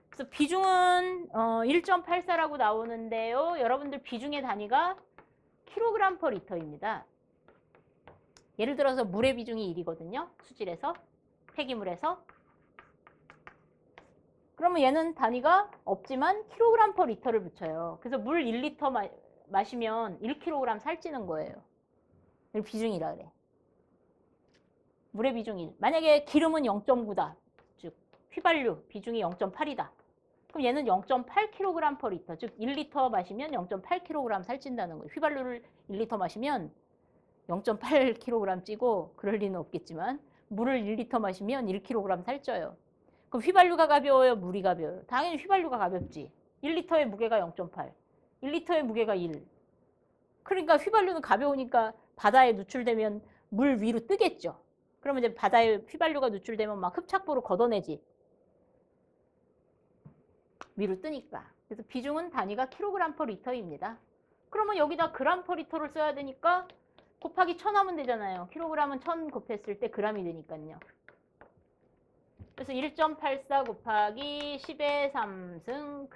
S1: 그래서 비중은 1.84라고 나오는데요. 여러분들 비중의 단위가 kg/L입니다. 예를 들어서 물의 비중이 1이거든요. 수질에서, 폐기물에서. 그러면 얘는 단위가 없지만 kg/L를 붙여요. 그래서 물 1리터 마시면 1kg 살찌는 거예요. 이걸 비중이라 그래. 물의 비중 1. 만약에 기름은 0.9다. 즉 휘발유 비중이 0.8이다. 그럼 얘는 0.8kg/L. 즉 1리터 마시면 0.8kg 살찐다는 거예요. 휘발유를 1리터 마시면 0.8kg 찌고 그럴 리는 없겠지만 물을 1리터 마시면 1kg 살쪄요. 그럼 휘발유가 가벼워요? 물이 가벼워요? 당연히 휘발유가 가볍지. 1리터의 무게가 0.8. 1리터의 무게가 1. 그러니까 휘발유는 가벼우니까 바다에 누출되면 물 위로 뜨겠죠. 그러면 이제 바다에 휘발유가 누출되면 막 흡착부로 걷어내지. 위로 뜨니까. 그래서 비중은 단위가 kg/L입니다. 그러면 여기다 g/L를 써야 되니까 곱하기 1000 하면 되잖아요. 킬로그램은 1000 곱했을 때 g이 되니까요. 그래서 1.84 곱하기 10의 3승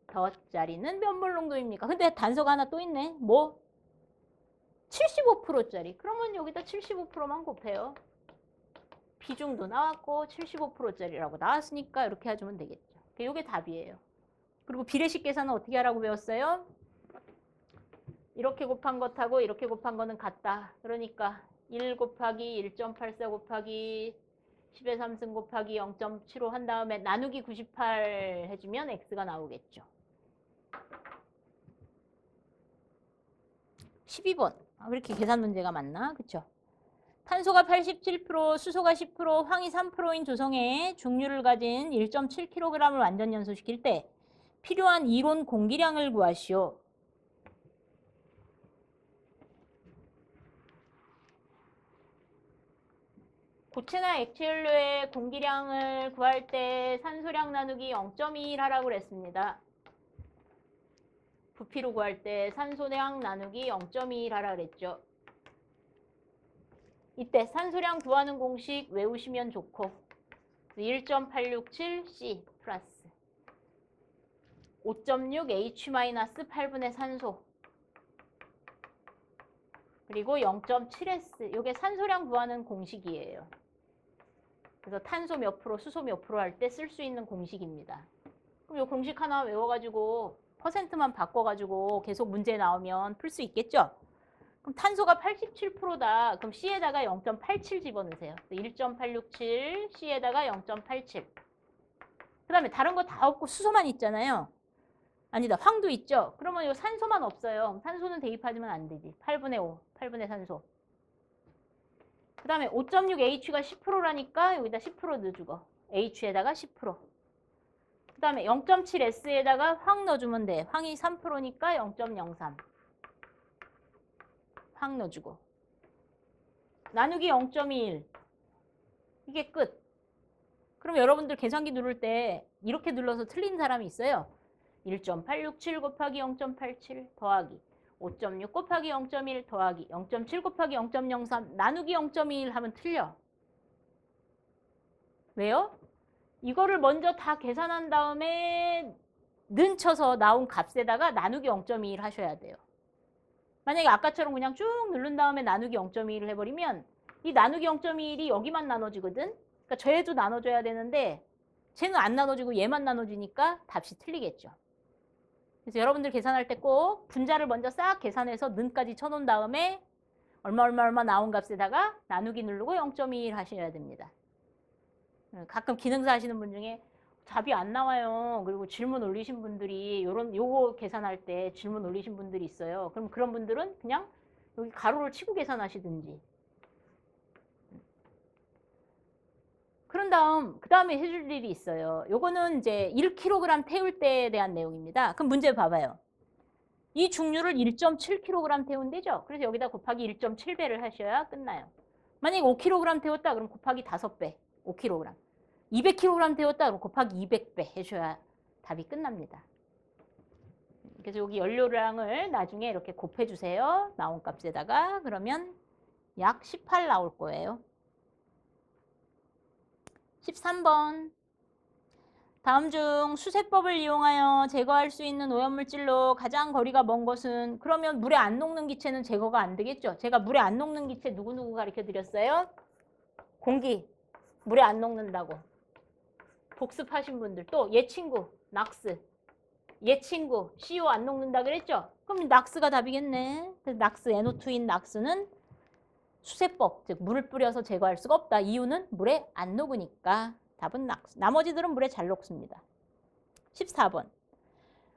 S1: g/L짜리는 몇 몰 농도입니까? 근데 단서가 하나 또 있네. 뭐? 75%짜리. 그러면 여기다 75%만 곱해요. 비중도 나왔고 75%짜리라고 나왔으니까 이렇게 해주면 되겠죠. 이게 답이에요. 그리고 비례식 계산은 어떻게 하라고 배웠어요? 이렇게 곱한 것하고 이렇게 곱한 거는 같다. 그러니까 1 곱하기 1.84 곱하기 10의 3승 곱하기 0.75 한 다음에 나누기 98 해주면 x가 나오겠죠. 12번. 왜 이렇게 계산 문제가 많나? 그쵸? 탄소가 87%, 수소가 10%, 황이 3%인 조성에 중류를 가진 1.7kg을 완전 연소시킬 때 필요한 이론 공기량을 구하시오. 고체나 액체 연료의 공기량을 구할 때 산소량 나누기 0.21 하라고 그랬습니다. 부피로 구할 때 산소량 나누기 0.21 하라 그랬죠. 이때 산소량 구하는 공식 외우시면 좋고 1.867C 플러스 5.6H-8분의 산소 그리고 0.7S 이게 산소량 구하는 공식이에요. 그래서 탄소 몇 프로, 수소 몇 프로 할 때 쓸 수 있는 공식입니다. 그럼 이 공식 하나 외워가지고 퍼센트만 바꿔가지고 계속 문제 나오면 풀 수 있겠죠? 그럼 탄소가 87%다. 그럼 C에다가 0.87 집어넣으세요. 1.867, C에다가 0.87. 그 다음에 다른 거 다 없고 수소만 있잖아요. 아니다, 황도 있죠? 그러면 이 산소만 없어요. 산소는 대입하지면 안 되지. 8분의 5, 8분의 산소. 그 다음에 5.6H가 10%라니까 여기다 10% 넣어주고 H에다가 10%. 그 다음에 0.7S에다가 황 넣어주면 돼. 황이 3%니까 0.03. 황 넣어주고. 나누기 0.21. 이게 끝. 그럼 여러분들 계산기 누를 때 이렇게 눌러서 틀린 사람이 있어요. 1.867 곱하기 0.87 더하기 5.6 곱하기 0.1 더하기 0.7 곱하기 0.03 나누기 0.21 하면 틀려. 왜요? 이거를 먼저 다 계산한 다음에 는 쳐서 나온 값에다가 나누기 0.21 하셔야 돼요. 만약에 아까처럼 그냥 쭉 누른 다음에 나누기 0.21을 해버리면 이 나누기 0.21이 여기만 나눠지거든. 그러니까 쟤도 나눠줘야 되는데 쟤는 안 나눠지고 얘만 나눠지니까 답이 틀리겠죠. 그래서 여러분들 계산할 때 꼭 분자를 먼저 싹 계산해서 는까지 쳐놓은 다음에 얼마 나온 값에다가 나누기 누르고 0.21 하셔야 됩니다. 가끔 기능사 하시는 분 중에 답이 안 나와요. 그리고 질문 올리신 분들이 요거 계산할 때 질문 올리신 분들이 있어요. 그럼 그런 분들은 그냥 여기 가로를 치고 계산하시든지. 그런 다음 그 다음에 해줄 일이 있어요. 요거는 이제 1kg 태울 때에 대한 내용입니다. 그럼 문제 봐봐요. 이 중류를 1.7kg 태운대죠. 그래서 여기다 곱하기 1.7배를 하셔야 끝나요. 만약에 5kg 태웠다 그럼 곱하기 5배, 5kg. 200kg 태웠다 그럼 곱하기 200배 해줘야 답이 끝납니다. 그래서 여기 연료량을 나중에 이렇게 곱해주세요. 나온 값에다가. 그러면 약 18 나올 거예요. 13번. 다음 중 수세법을 이용하여 제거할 수 있는 오염물질로 가장 거리가 먼 것은, 그러면 물에 안 녹는 기체는 제거가 안 되겠죠. 제가 물에 안 녹는 기체 누구누구 가르쳐 드렸어요? 공기. 물에 안 녹는다고. 복습하신 분들. 또 얘 친구 낙스. 얘 친구 CO 안 녹는다 그랬죠? 그럼 낙스가 답이겠네. 그래서 낙스, NO2인 낙스는 수세법, 즉 물을 뿌려서 제거할 수가 없다. 이유는 물에 안 녹으니까. 답은 낙스. 나머지들은 물에 잘 녹습니다. 14번.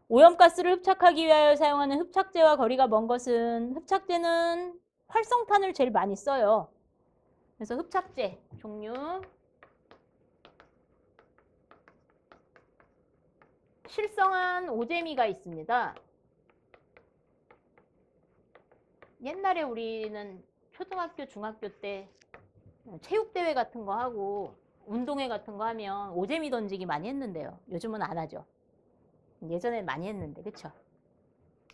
S1: 오염가스를 흡착하기 위하여 사용하는 흡착제와 거리가 먼 것은, 흡착제는 활성탄을 제일 많이 써요. 그래서 흡착제 종류. 실성한 오재미가 있습니다. 옛날에 우리는 초등학교, 중학교 때 체육대회 같은 거 하고 운동회 같은 거 하면 오재미 던지기 많이 했는데요. 요즘은 안 하죠. 예전에 많이 했는데, 그쵸?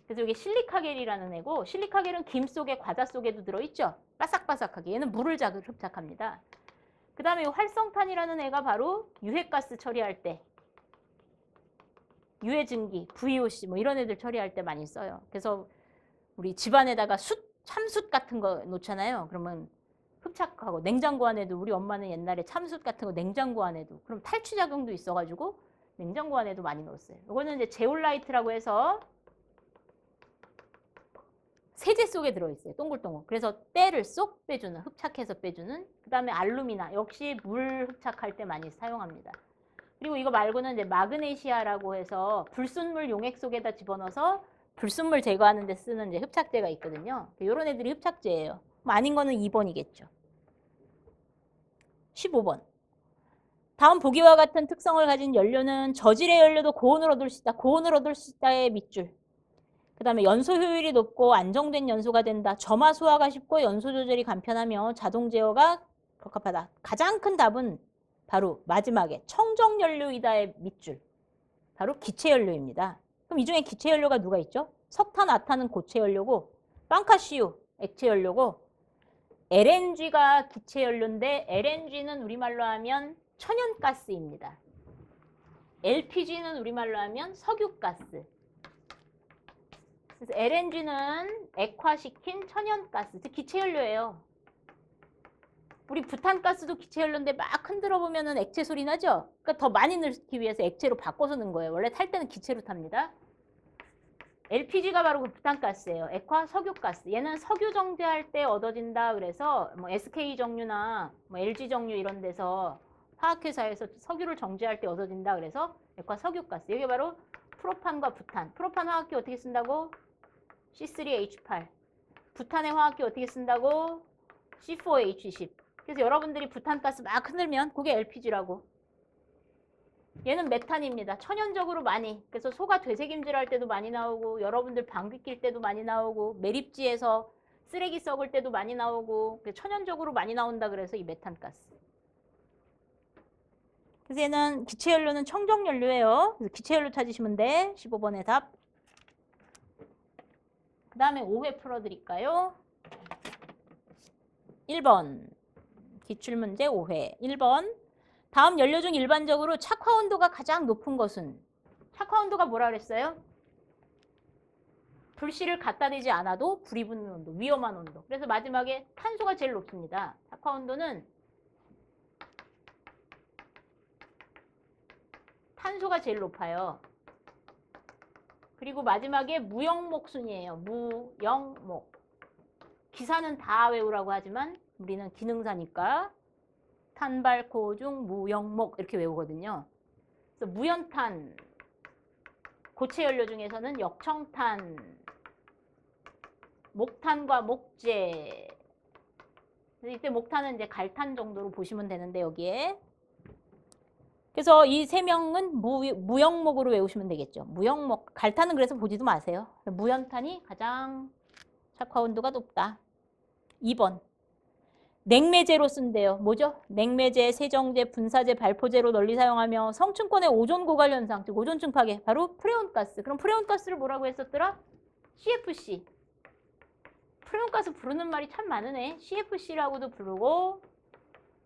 S1: 그래서 이게 실리카겔이라는 애고, 실리카겔은 김 속에, 과자 속에도 들어있죠? 바삭바삭하게. 얘는 물을 흡착합니다. 그 다음에 활성탄이라는 애가 바로 유해가스 처리할 때, 유해증기, VOC 뭐 이런 애들 처리할 때 많이 써요. 그래서 우리 집안에다가 참숯 같은 거 놓잖아요. 그러면 흡착하고, 냉장고 안에도, 우리 엄마는 옛날에 참숯 같은 거 냉장고 안에도, 그럼 탈취작용도 있어가지고 냉장고 안에도 많이 넣었어요. 이거는 이제 제올라이트라고 해서 세제 속에 들어있어요. 동글동글. 그래서 때를 쏙 빼주는, 흡착해서 빼주는. 그 다음에 알루미나, 역시 물 흡착할 때 많이 사용합니다. 그리고 이거 말고는 이제 마그네시아라고 해서 불순물 용액 속에다 집어넣어서 불순물 제거하는 데 쓰는 이제 흡착제가 있거든요. 이런 애들이 흡착제예요. 아닌 거는 2번이겠죠. 15번. 다음 보기와 같은 특성을 가진 연료는 저질의 연료도 고온을 얻을 수 있다. 고온을 얻을 수 있다의 밑줄. 그 다음에 연소 효율이 높고 안정된 연소가 된다. 점화 소화가 쉽고 연소 조절이 간편하며 자동 제어가 적합하다. 가장 큰 답은 바로 마지막에 청정연료이다의 밑줄. 바로 기체연료입니다. 그럼 이 중에 기체연료가 누가 있죠? 석탄, 아탄은 고체연료고, 빵카시우 액체연료고, LNG가 기체연료인데 LNG는 우리말로 하면 천연가스입니다. LPG는 우리말로 하면 석유가스. 그래서 LNG는 액화시킨 천연가스, 즉 기체연료예요. 우리 부탄가스도 기체연료인데 막 흔들어 보면은 액체 소리 나죠? 그러니까 더 많이 넣기 위해서 액체로 바꿔서 넣은 거예요. 원래 탈 때는 기체로 탑니다. LPG가 바로 그 부탄가스예요. 액화 석유가스. 얘는 석유 정제할 때 얻어진다. 그래서 뭐 SK 정유나 뭐 LG 정유 이런 데서 화학회사에서 석유를 정제할 때 얻어진다. 그래서 액화 석유가스. 이게 바로 프로판과 부탄. 프로판 화학기 어떻게 쓴다고? C3H8. 부탄의 화학기 어떻게 쓴다고? C4H10. 그래서 여러분들이 부탄가스 막 흔들면 그게 LPG라고. 얘는 메탄입니다. 천연적으로 많이. 그래서 소가 되새김질 할 때도 많이 나오고, 여러분들 방귀 낄 때도 많이 나오고, 매립지에서 쓰레기 썩을 때도 많이 나오고, 천연적으로 많이 나온다 그래서 이 메탄가스. 그래서 얘는 기체연료는 청정연료예요. 그래서 기체연료 찾으시면 돼. 15번의 답. 그 다음에 5회 풀어드릴까요? 1번. 기출문제 5회. 1번. 다음 연료 중 일반적으로 착화 온도가 가장 높은 것은, 착화 온도가 뭐라 그랬어요? 불씨를 갖다 대지 않아도 불이 붙는 온도, 위험한 온도. 그래서 마지막에 탄소가 제일 높습니다. 착화 온도는 탄소가 제일 높아요. 그리고 마지막에 무영목 순이에요. 무영목. 기사는 다 외우라고 하지만 우리는 기능사니까 탄발코중 무영목 이렇게 외우거든요. 그래서 무연탄, 고체 연료 중에서는 역청탄, 목탄과 목재. 이때 목탄은 이제 갈탄 정도로 보시면 되는데 여기에. 그래서 이 세 명은 무영목으로 외우시면 되겠죠. 무영목. 갈탄은 그래서 보지도 마세요. 무연탄이 가장 착화 온도가 높다. 2번. 냉매제로 쓴대요. 뭐죠? 냉매제, 세정제, 분사제, 발포제로 널리 사용하며 성층권의 오존 고갈 현상, 즉 오존층 파괴, 바로 프레온가스. 그럼 프레온가스를 뭐라고 했었더라? CFC. 프레온가스 부르는 말이 참 많으네. CFC라고도 부르고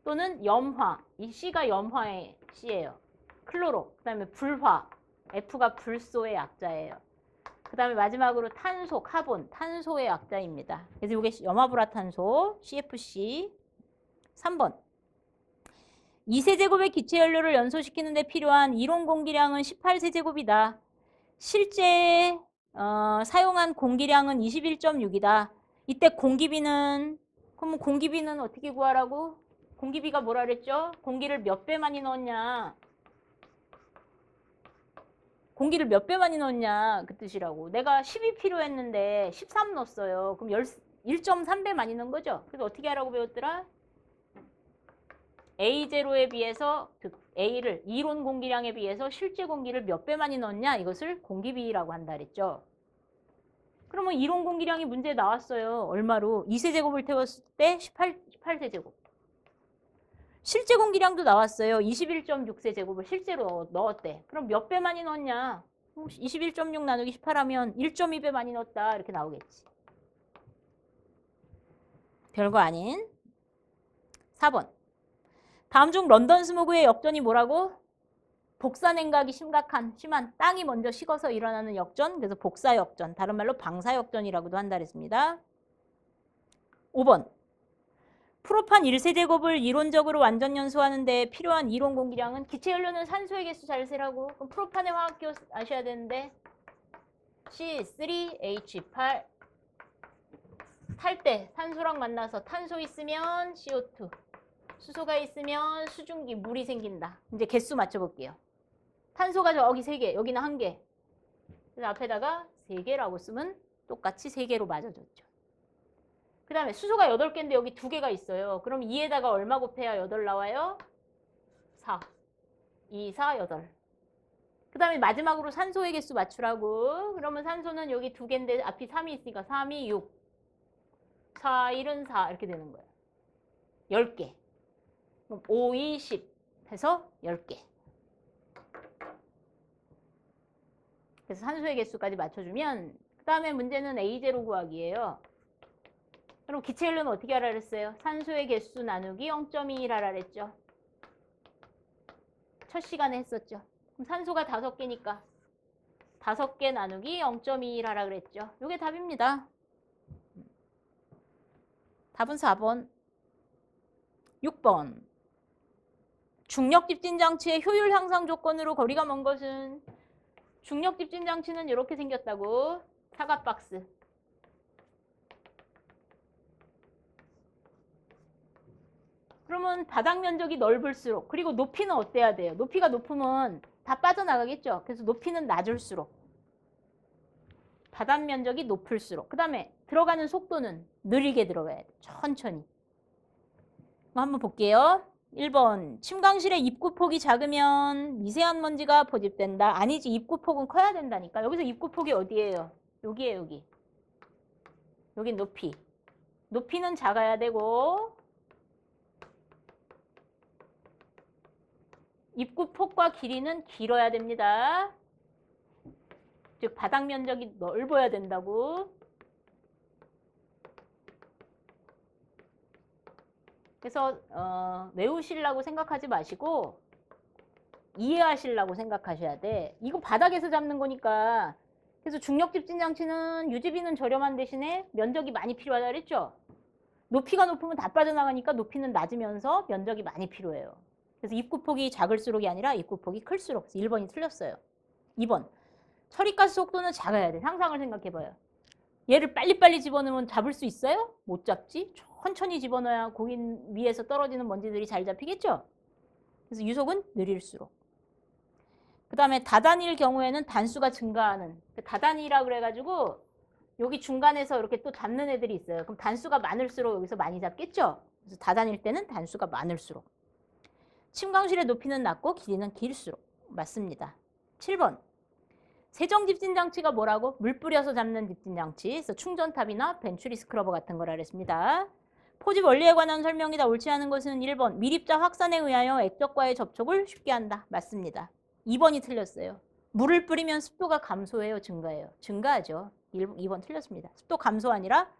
S1: 또는 염화. 이 C가 염화의 C예요. 클로로. 그 다음에 불화. F가 불소의 약자예요. 그 다음에 마지막으로 탄소, 카본, 탄소의 약자입니다. 그래서 이게 염화불화탄소, CFC. 3번. 2세제곱의 기체연료를 연소시키는 데 필요한 이론 공기량은 18세제곱이다. 실제 사용한 공기량은 21.6이다. 이때 공기비는, 그럼 공기비는 어떻게 구하라고? 공기비가 뭐라 그랬죠? 공기를 몇 배 많이 넣었냐? 공기를 몇 배 많이 넣었냐 그 뜻이라고. 내가 10이 필요했는데 13 넣었어요. 그럼 1.3배 많이 넣은 거죠. 그래서 어떻게 하라고 배웠더라? A0에 비해서, 즉 A를 이론 공기량에 비해서 실제 공기를 몇 배 많이 넣었냐, 이것을 공기비라고 한다 그랬죠. 그러면 이론 공기량이 문제에 나왔어요. 얼마로? 2세제곱을 태웠을 때 18세제곱. 실제 공기량도 나왔어요. 21.6세제곱을 실제로 넣었대. 그럼 몇 배 많이 넣었냐? 21.6 나누기 18 하면 1.2배 많이 넣었다. 이렇게 나오겠지. 별거 아닌. 4번. 다음 중 런던 스모그의 역전이 뭐라고? 복사 냉각이 심한 땅이 먼저 식어서 일어나는 역전. 그래서 복사 역전. 다른 말로 방사 역전이라고도 한다 그랬습니다. 5번. 프로판 1세제곱을 이론적으로 완전 연소하는 데 필요한 이론 공기량은, 기체연료는 산소의 개수 잘 세라고. 그럼 프로판의 화학기호 아셔야 되는데 C3H8. 탈 때 산소랑 만나서 탄소 있으면 CO2, 수소가 있으면 수증기, 물이 생긴다. 이제 개수 맞춰볼게요. 탄소가 저기 3개, 여기는 1개. 그래서 앞에다가 3개라고 쓰면 똑같이 3개로 맞아줬죠. 그 다음에 수소가 8개인데 여기 2개가 있어요. 그럼 2에다가 얼마 곱해야 8 나와요? 4. 2, 4, 8. 그 다음에 마지막으로 산소의 개수 맞추라고. 그러면 산소는 여기 2개인데 앞이 3이 있으니까 3이 6. 4, 1은 4 이렇게 되는 거예요. 10개. 그럼 5, 2, 10 해서 10개. 그래서 산소의 개수까지 맞춰주면 그 다음에 문제는 A0 구하기예요. 그럼 기체연료는 어떻게 하라 그랬어요? 산소의 개수 나누기 0.21 하라 그랬죠. 첫 시간에 했었죠. 그럼 산소가 5개니까 5개 나누기 0.21 하라 그랬죠. 이게 답입니다. 답은 4번. 6번. 중력 딥진 장치의 효율 향상 조건으로 거리가 먼 것은, 중력 딥진 장치는 이렇게 생겼다고. 사각 박스. 그러면 바닥 면적이 넓을수록, 그리고 높이는 어때야 돼요? 높이가 높으면 다 빠져나가겠죠. 그래서 높이는 낮을수록, 바닥 면적이 높을수록, 그 다음에 들어가는 속도는 느리게 들어가야 돼. 천천히. 한번 볼게요. 1번. 침강실의 입구폭이 작으면 미세한 먼지가 포집된다. 아니지. 입구폭은 커야 된다니까. 여기서 입구폭이 어디예요? 여기에요, 여기. 여긴 높이. 높이는 작아야 되고 입구폭과 길이는 길어야 됩니다. 즉 바닥 면적이 넓어야 된다고. 그래서 외우시려고 생각하지 마시고 이해하시려고 생각하셔야 돼. 이거 바닥에서 잡는 거니까. 그래서 중력집진 장치는 유지비는 저렴한 대신에 면적이 많이 필요하다 그랬죠? 높이가 높으면 다 빠져나가니까 높이는 낮으면서 면적이 많이 필요해요. 그래서 입구폭이 작을수록이 아니라 입구폭이 클수록. 1번이 틀렸어요. 2번. 처리가스 속도는 작아야 돼. 상상을 생각해봐요. 얘를 빨리빨리 집어넣으면 잡을 수 있어요? 못 잡지. 천천히 집어넣어야 고기 위에서 떨어지는 먼지들이 잘 잡히겠죠? 그래서 유속은 느릴수록. 그 다음에 다단일 경우에는 단수가 증가하는. 다단이라 그래가지고 여기 중간에서 이렇게 또 잡는 애들이 있어요. 그럼 단수가 많을수록 여기서 많이 잡겠죠? 그래서 다단일 때는 단수가 많을수록. 침광실의 높이는 낮고 길이는 길수록. 맞습니다. 7번. 세정집진 장치가 뭐라고? 물 뿌려서 잡는 집진 장치. 그래서 충전탑이나 벤츄리 스크러버 같은 거라 그랬습니다. 포집 원리에 관한 설명이다. 옳지 않은 것은 1번. 밀입자 확산에 의하여 액적과의 접촉을 쉽게 한다. 맞습니다. 2번이 틀렸어요. 물을 뿌리면 습도가 감소해요? 증가해요? 증가하죠. 2번 틀렸습니다. 습도 감소 아니라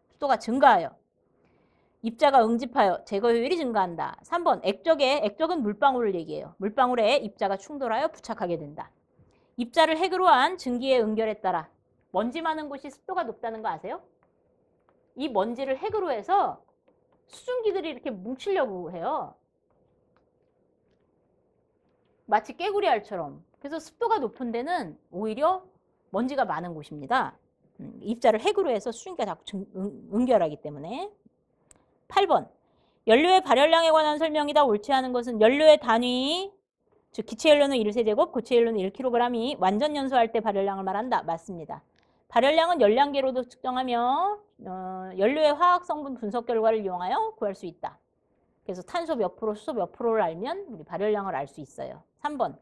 S1: 습도가 증가해요. 입자가 응집하여 제거 효율이 증가한다. 3번. 액적은 물방울을 얘기해요. 물방울에 입자가 충돌하여 부착하게 된다. 입자를 핵으로 한 증기의 응결에 따라 먼지 많은 곳이 습도가 높다는 거 아세요? 이 먼지를 핵으로 해서 수증기들이 이렇게 뭉치려고 해요. 마치 깨구리 알처럼. 그래서 습도가 높은 데는 오히려 먼지가 많은 곳입니다. 입자를 핵으로 해서 수증기가 자꾸 응결하기 때문에. 8번. 연료의 발열량에 관한 설명이다. 옳지 않은 것은 연료의 단위, 즉 기체 연료는 1세제곱, 고체 연료는 1kg이 완전 연소할 때 발열량을 말한다. 맞습니다. 발열량은 열량계로도 측정하며 연료의 화학성분 분석 결과를 이용하여 구할 수 있다. 그래서 탄소 몇 프로, 수소 몇 프로를 알면 우리 발열량을 알 수 있어요. 3번.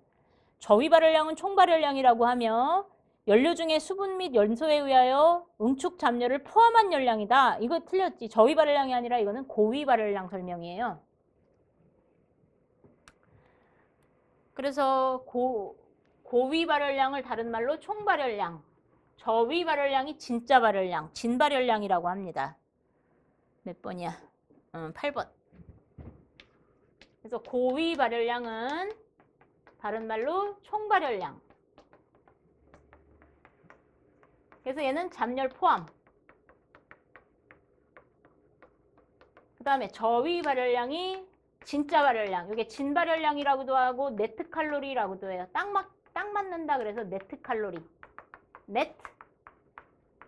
S1: 저위 발열량은 총 발열량이라고 하며 연료 중에 수분 및 연소에 의하여 응축 잡열을 포함한 열량이다. 이거 틀렸지. 저위 발열량이 아니라 이거는 고위 발열량 설명이에요. 그래서 고위 발열량을 다른 말로 총 발열량, 저위 발열량이 진짜 발열량, 진 발열량이라고 합니다. 몇 번이야? 8번. 그래서 고위 발열량은 다른 말로 총 발열량. 그래서 얘는 잡열 포함. 그 다음에 저위 발열량이 진짜 발열량. 이게 진 발열량이라고도 하고 네트 칼로리라고도 해요. 딱 맞는다 그래서 네트 칼로리. 네트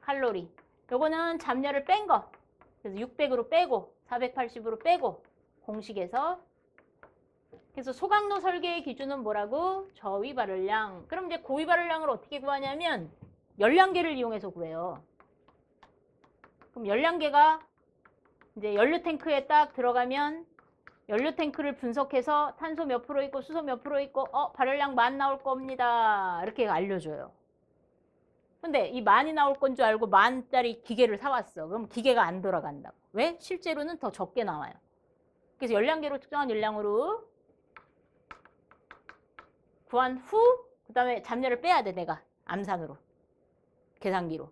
S1: 칼로리. 요거는 잡열을 뺀 거. 그래서 600으로 빼고 480으로 빼고 공식에서. 그래서 소각로 설계의 기준은 뭐라고? 저위 발열량. 그럼 이제 고위 발열량을 어떻게 구하냐면 열량계를 이용해서 구해요. 그럼 열량계가 이제 연료 탱크에 딱 들어가면 연료 탱크를 분석해서 탄소 몇 프로 있고 수소 몇 프로 있고 발열량 만 나올 겁니다. 이렇게 알려줘요. 근데 이 만이 나올 건 줄 알고 만짜리 기계를 사왔어. 그럼 기계가 안 돌아간다고. 왜? 실제로는 더 적게 나와요. 그래서 열량계로 측정한 열량으로 구한 후 그 다음에 잡열을 빼야 돼. 내가 암산으로. 계산기로.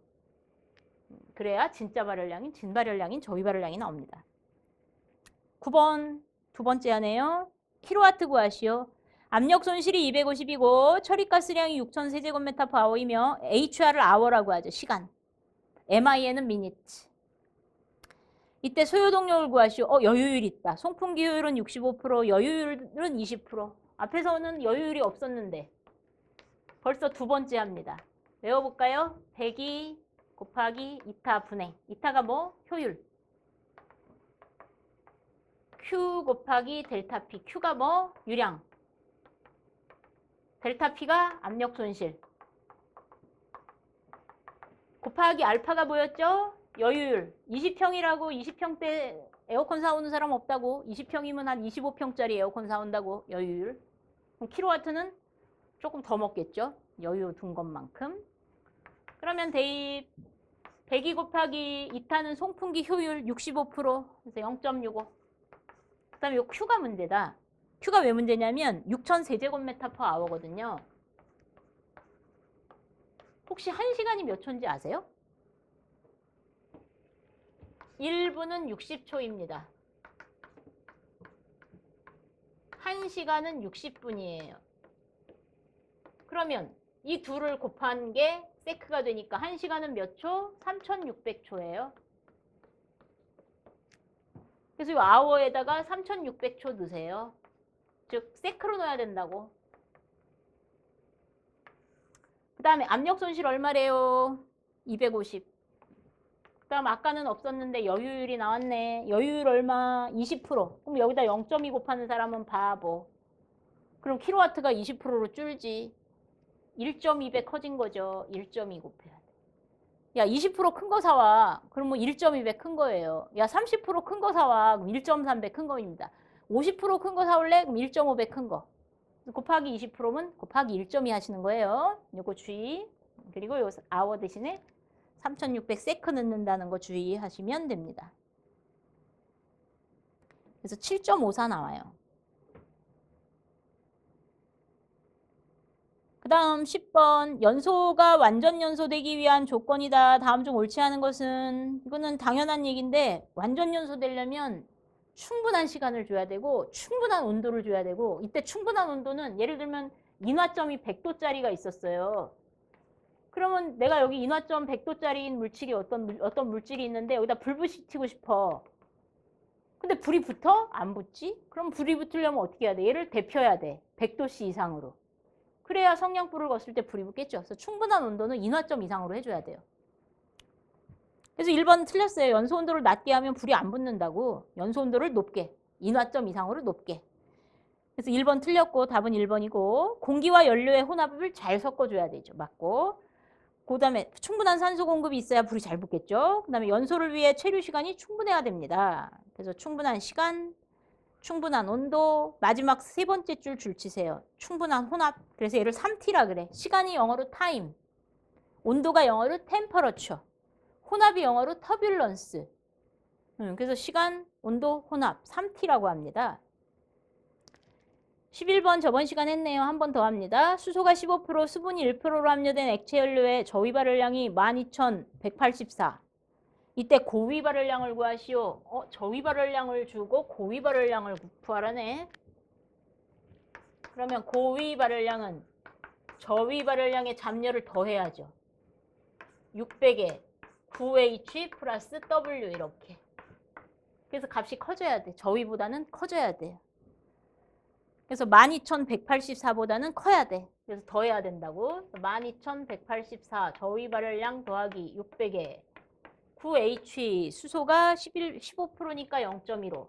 S1: 그래야 진짜 발열량인 진 발열량인 저위 발열량이 나옵니다. 9번 두 번째 하네요. 킬로와트 구하시오. 압력 손실이 250이고 처리가스량이 6000세제곱미터/아워이며 HR을 아워라고 하죠. 시간. MIN은 미니트. 이때 소요동력을 구하시오. 여유율 있다. 송풍기 효율은 65%, 여유율은 20%. 앞에서는 여유율이 없었는데 벌써 두 번째 합니다. 외워볼까요? 102 곱하기 이타 분해. 이타가 뭐? 효율. Q 곱하기 델타 P. Q가 뭐? 유량. 델타 P가 압력 손실. 곱하기 알파가 뭐였죠? 여유율. 20평이라고 20평대 에어컨 사오는 사람 없다고. 20평이면 한 25평짜리 에어컨 사온다고. 여유율. 그럼 킬로와트는 조금 더 먹겠죠? 여유 둔 것만큼. 그러면 대입 102 곱하기 이타는 송풍기 효율 65%. 그래서 0.65. 그 다음에 이 Q가 문제다. Q가 왜 문제냐면 6000세제곱미터/아워거든요. 혹시 1시간이 몇 초인지 아세요? 1분은 60초입니다. 1시간은 60분이에요. 그러면 이 둘을 곱한 게 세크가 되니까 1시간은 몇 초? 3600초예요. 그래서 이 아워에다가 3600초 넣으세요. 즉 세크로 넣어야 된다고. 그 다음에 압력 손실 얼마래요? 250. 그 다음 아까는 없었는데 여유율이 나왔네. 여유율 얼마? 20%. 그럼 여기다 0.2 곱하는 사람은 바보. 그럼 킬로와트가 20%로 줄지. 1.2배 커진 거죠. 1.2 곱해야 돼. 야, 20% 큰 거 사와. 그럼 뭐 1.2배 큰 거예요. 야, 30% 큰 거 사와. 그럼 1.3배 큰 거입니다. 50% 큰 거 사올래? 그럼 1.5배 큰 거. 곱하기 20%면 곱하기 1.2 하시는 거예요. 요거 주의. 그리고 요 아워 대신에 3600 세크 넣는다는 거 주의하시면 됩니다. 그래서 7.54 나와요. 그 다음 10번 연소가 완전 연소되기 위한 조건이다. 다음 중 옳지 않은 것은 이거는 당연한 얘기인데 완전 연소되려면 충분한 시간을 줘야 되고 충분한 온도를 줘야 되고 이때 충분한 온도는 예를 들면 인화점이 100도짜리가 있었어요. 그러면 내가 여기 인화점 100도짜리인 물질이 어떤 물질이 있는데 여기다 불 붙이고 싶어. 근데 불이 붙어? 안 붙지? 그럼 불이 붙으려면 어떻게 해야 돼? 얘를 데펴야 돼. 100도씨 이상으로. 그래야 성냥불을 껐을 때 불이 붙겠죠. 그래서 충분한 온도는 인화점 이상으로 해줘야 돼요. 그래서 1번 틀렸어요. 연소 온도를 낮게 하면 불이 안 붙는다고. 연소 온도를 높게. 인화점 이상으로 높게. 그래서 1번 틀렸고 답은 1번이고 공기와 연료의 혼합을 잘 섞어줘야 되죠. 맞고. 그 다음에 충분한 산소 공급이 있어야 불이 잘 붙겠죠. 그 다음에 연소를 위해 체류 시간이 충분해야 됩니다. 그래서 충분한 시간, 충분한 온도, 마지막 세 번째 줄 줄치세요. 충분한 혼합. 그래서 얘를 3T라 그래. 시간이 영어로 타임, 온도가 영어로 템퍼러처, 혼합이 영어로 터뷸런스. 그래서 시간, 온도, 혼합 3T라고 합니다. 11번 저번 시간 했네요. 한 번 더 합니다. 수소가 15%, 수분이 1%로 함유된 액체 연료의 저위 발열량이 12184. 이때 고위 발열량을 구하시오. 저위 발열량을 주고 고위 발열량을 구하라네. 그러면 고위 발열량은 저위 발열량의 잡열을 더해야죠. 600에 9H 플러스 W 이렇게. 그래서 값이 커져야 돼. 저위보다는 커져야 돼요. 그래서 12184보다는 커야 돼. 그래서 더해야 된다고. 12184 저위 발열량 더하기 600에 9H 수소가 15%니까 0.15.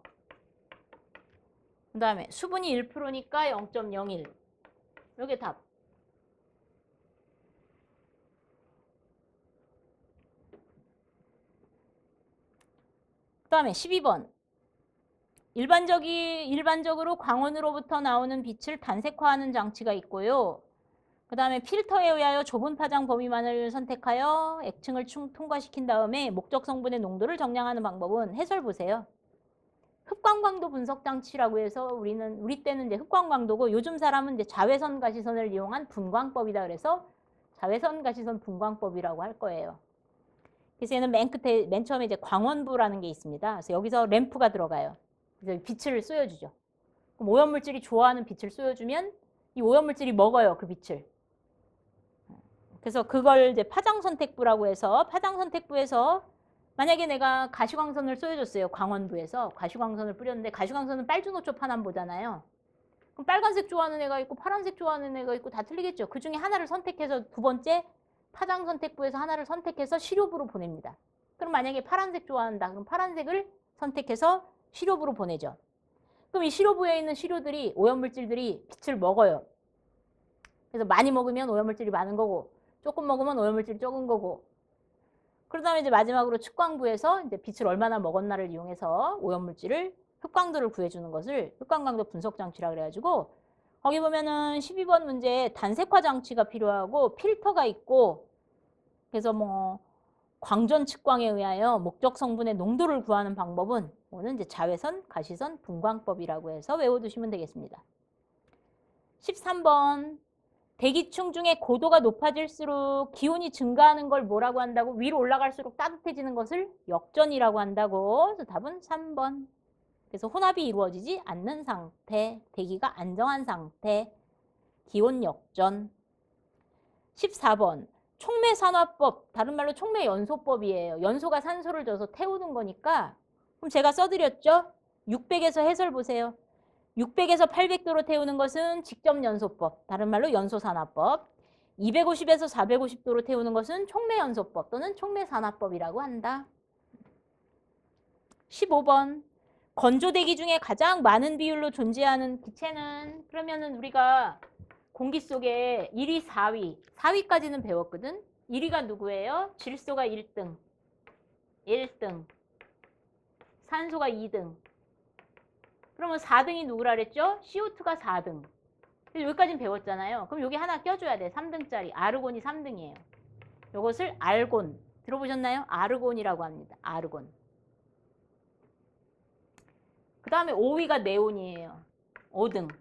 S1: 그 다음에 수분이 1%니까 0.01. 이게 답. 그 다음에 12번. 일반적으로 광원으로부터 나오는 빛을 단색화하는 장치가 있고요. 그 다음에 필터에 의하여 좁은 파장 범위만을 선택하여 액층을 통과시킨 다음에 목적 성분의 농도를 정량하는 방법은 해설 보세요. 흡광광도 분석 장치라고 해서 우리 때는 이제 흡광광도고 요즘 사람은 이제 자외선 가시선을 이용한 분광법이다 그래서 자외선 가시선 분광법이라고 할 거예요. 그래서 얘는 맨 처음에 이제 광원부라는 게 있습니다. 그래서 여기서 램프가 들어가요. 그래서 빛을 쏘여주죠. 그럼 오염물질이 좋아하는 빛을 쏘여주면 이 오염물질이 먹어요, 그 빛을. 그래서 그걸 이제 파장선택부라고 해서 파장선택부에서 만약에 내가 가시광선을 쏘여줬어요. 광원부에서 가시광선을 뿌렸는데 가시광선은 빨주노초 파남보잖아요. 그럼 빨간색 좋아하는 애가 있고 파란색 좋아하는 애가 있고 다 틀리겠죠. 그 중에 하나를 선택해서 두 번째 파장선택부에서 하나를 선택해서 시료부로 보냅니다. 그럼 만약에 파란색 좋아한다. 그럼 파란색을 선택해서 시료부로 보내죠. 그럼 이 시료부에 있는 시료들이 오염물질들이 빛을 먹어요. 그래서 많이 먹으면 오염물질이 많은 거고 조금 먹으면 오염물질이 적은 거고 그러다 다음에 이제 마지막으로 측광부에서 이제 빛을 얼마나 먹었나를 이용해서 오염물질을 흡광도를 구해주는 것을 흡광광도 분석 장치라 그래가지고 거기 보면은 12번 문제에 단색화 장치가 필요하고 필터가 있고 그래서 뭐 광전 측광에 의하여 목적 성분의 농도를 구하는 방법은 오늘 이제 자외선, 가시선, 분광법이라고 해서 외워두시면 되겠습니다. 13번 대기층 중에 고도가 높아질수록 기온이 증가하는 걸 뭐라고 한다고? 위로 올라갈수록 따뜻해지는 것을 역전이라고 한다고. 그래서 답은 3번. 그래서 혼합이 이루어지지 않는 상태, 대기가 안정한 상태, 기온 역전. 14번 촉매산화법, 다른 말로 촉매연소법이에요. 연소가 산소를 줘서 태우는 거니까 그럼 제가 써드렸죠? 600에서 해설 보세요. 600에서 800도로 태우는 것은 직접연소법, 다른 말로 연소산화법. 250에서 450도로 태우는 것은 촉매연소법 또는 촉매산화법이라고 한다. 15번 건조대기 중에 가장 많은 비율로 존재하는 기체는, 그러면은 우리가 공기 속에 1위, 4위, 4위까지는 배웠거든. 1위가 누구예요? 질소가 1등, 산소가 2등. 그러면 4등이 누구라 그랬죠? CO2가 4등. 여기까지는 배웠잖아요. 그럼 여기 하나 껴줘야 돼. 3등짜리. 아르곤이 3등이에요. 이것을 알곤. 들어보셨나요? 아르곤이라고 합니다. 아르곤. 그 다음에 5위가 네온이에요. 5등.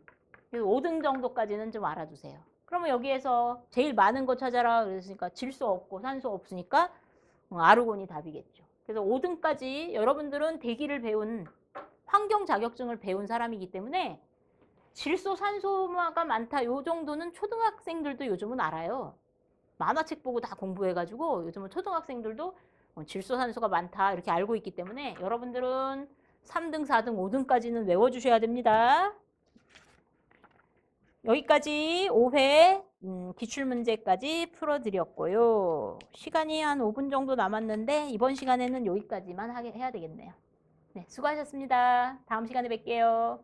S1: 그래서 5등 정도까지는 좀 알아두세요. 그러면 여기에서 제일 많은 거 찾아라 그랬으니까 질소 없고 산소 없으니까 아르곤이 답이겠죠. 그래서 5등까지 여러분들은 대기를 배운, 환경 자격증을 배운 사람이기 때문에 질소, 산소가 많다 요 정도는 초등학생들도 요즘은 알아요. 만화책 보고 다 공부해가지고 요즘은 초등학생들도 질소, 산소가 많다 이렇게 알고 있기 때문에 여러분들은 3등, 4등, 5등까지는 외워주셔야 됩니다. 여기까지 5회 기출문제까지 풀어드렸고요. 시간이 한 5분 정도 남았는데 이번 시간에는 여기까지만 해야 되겠네요. 네, 수고하셨습니다. 다음 시간에 뵐게요.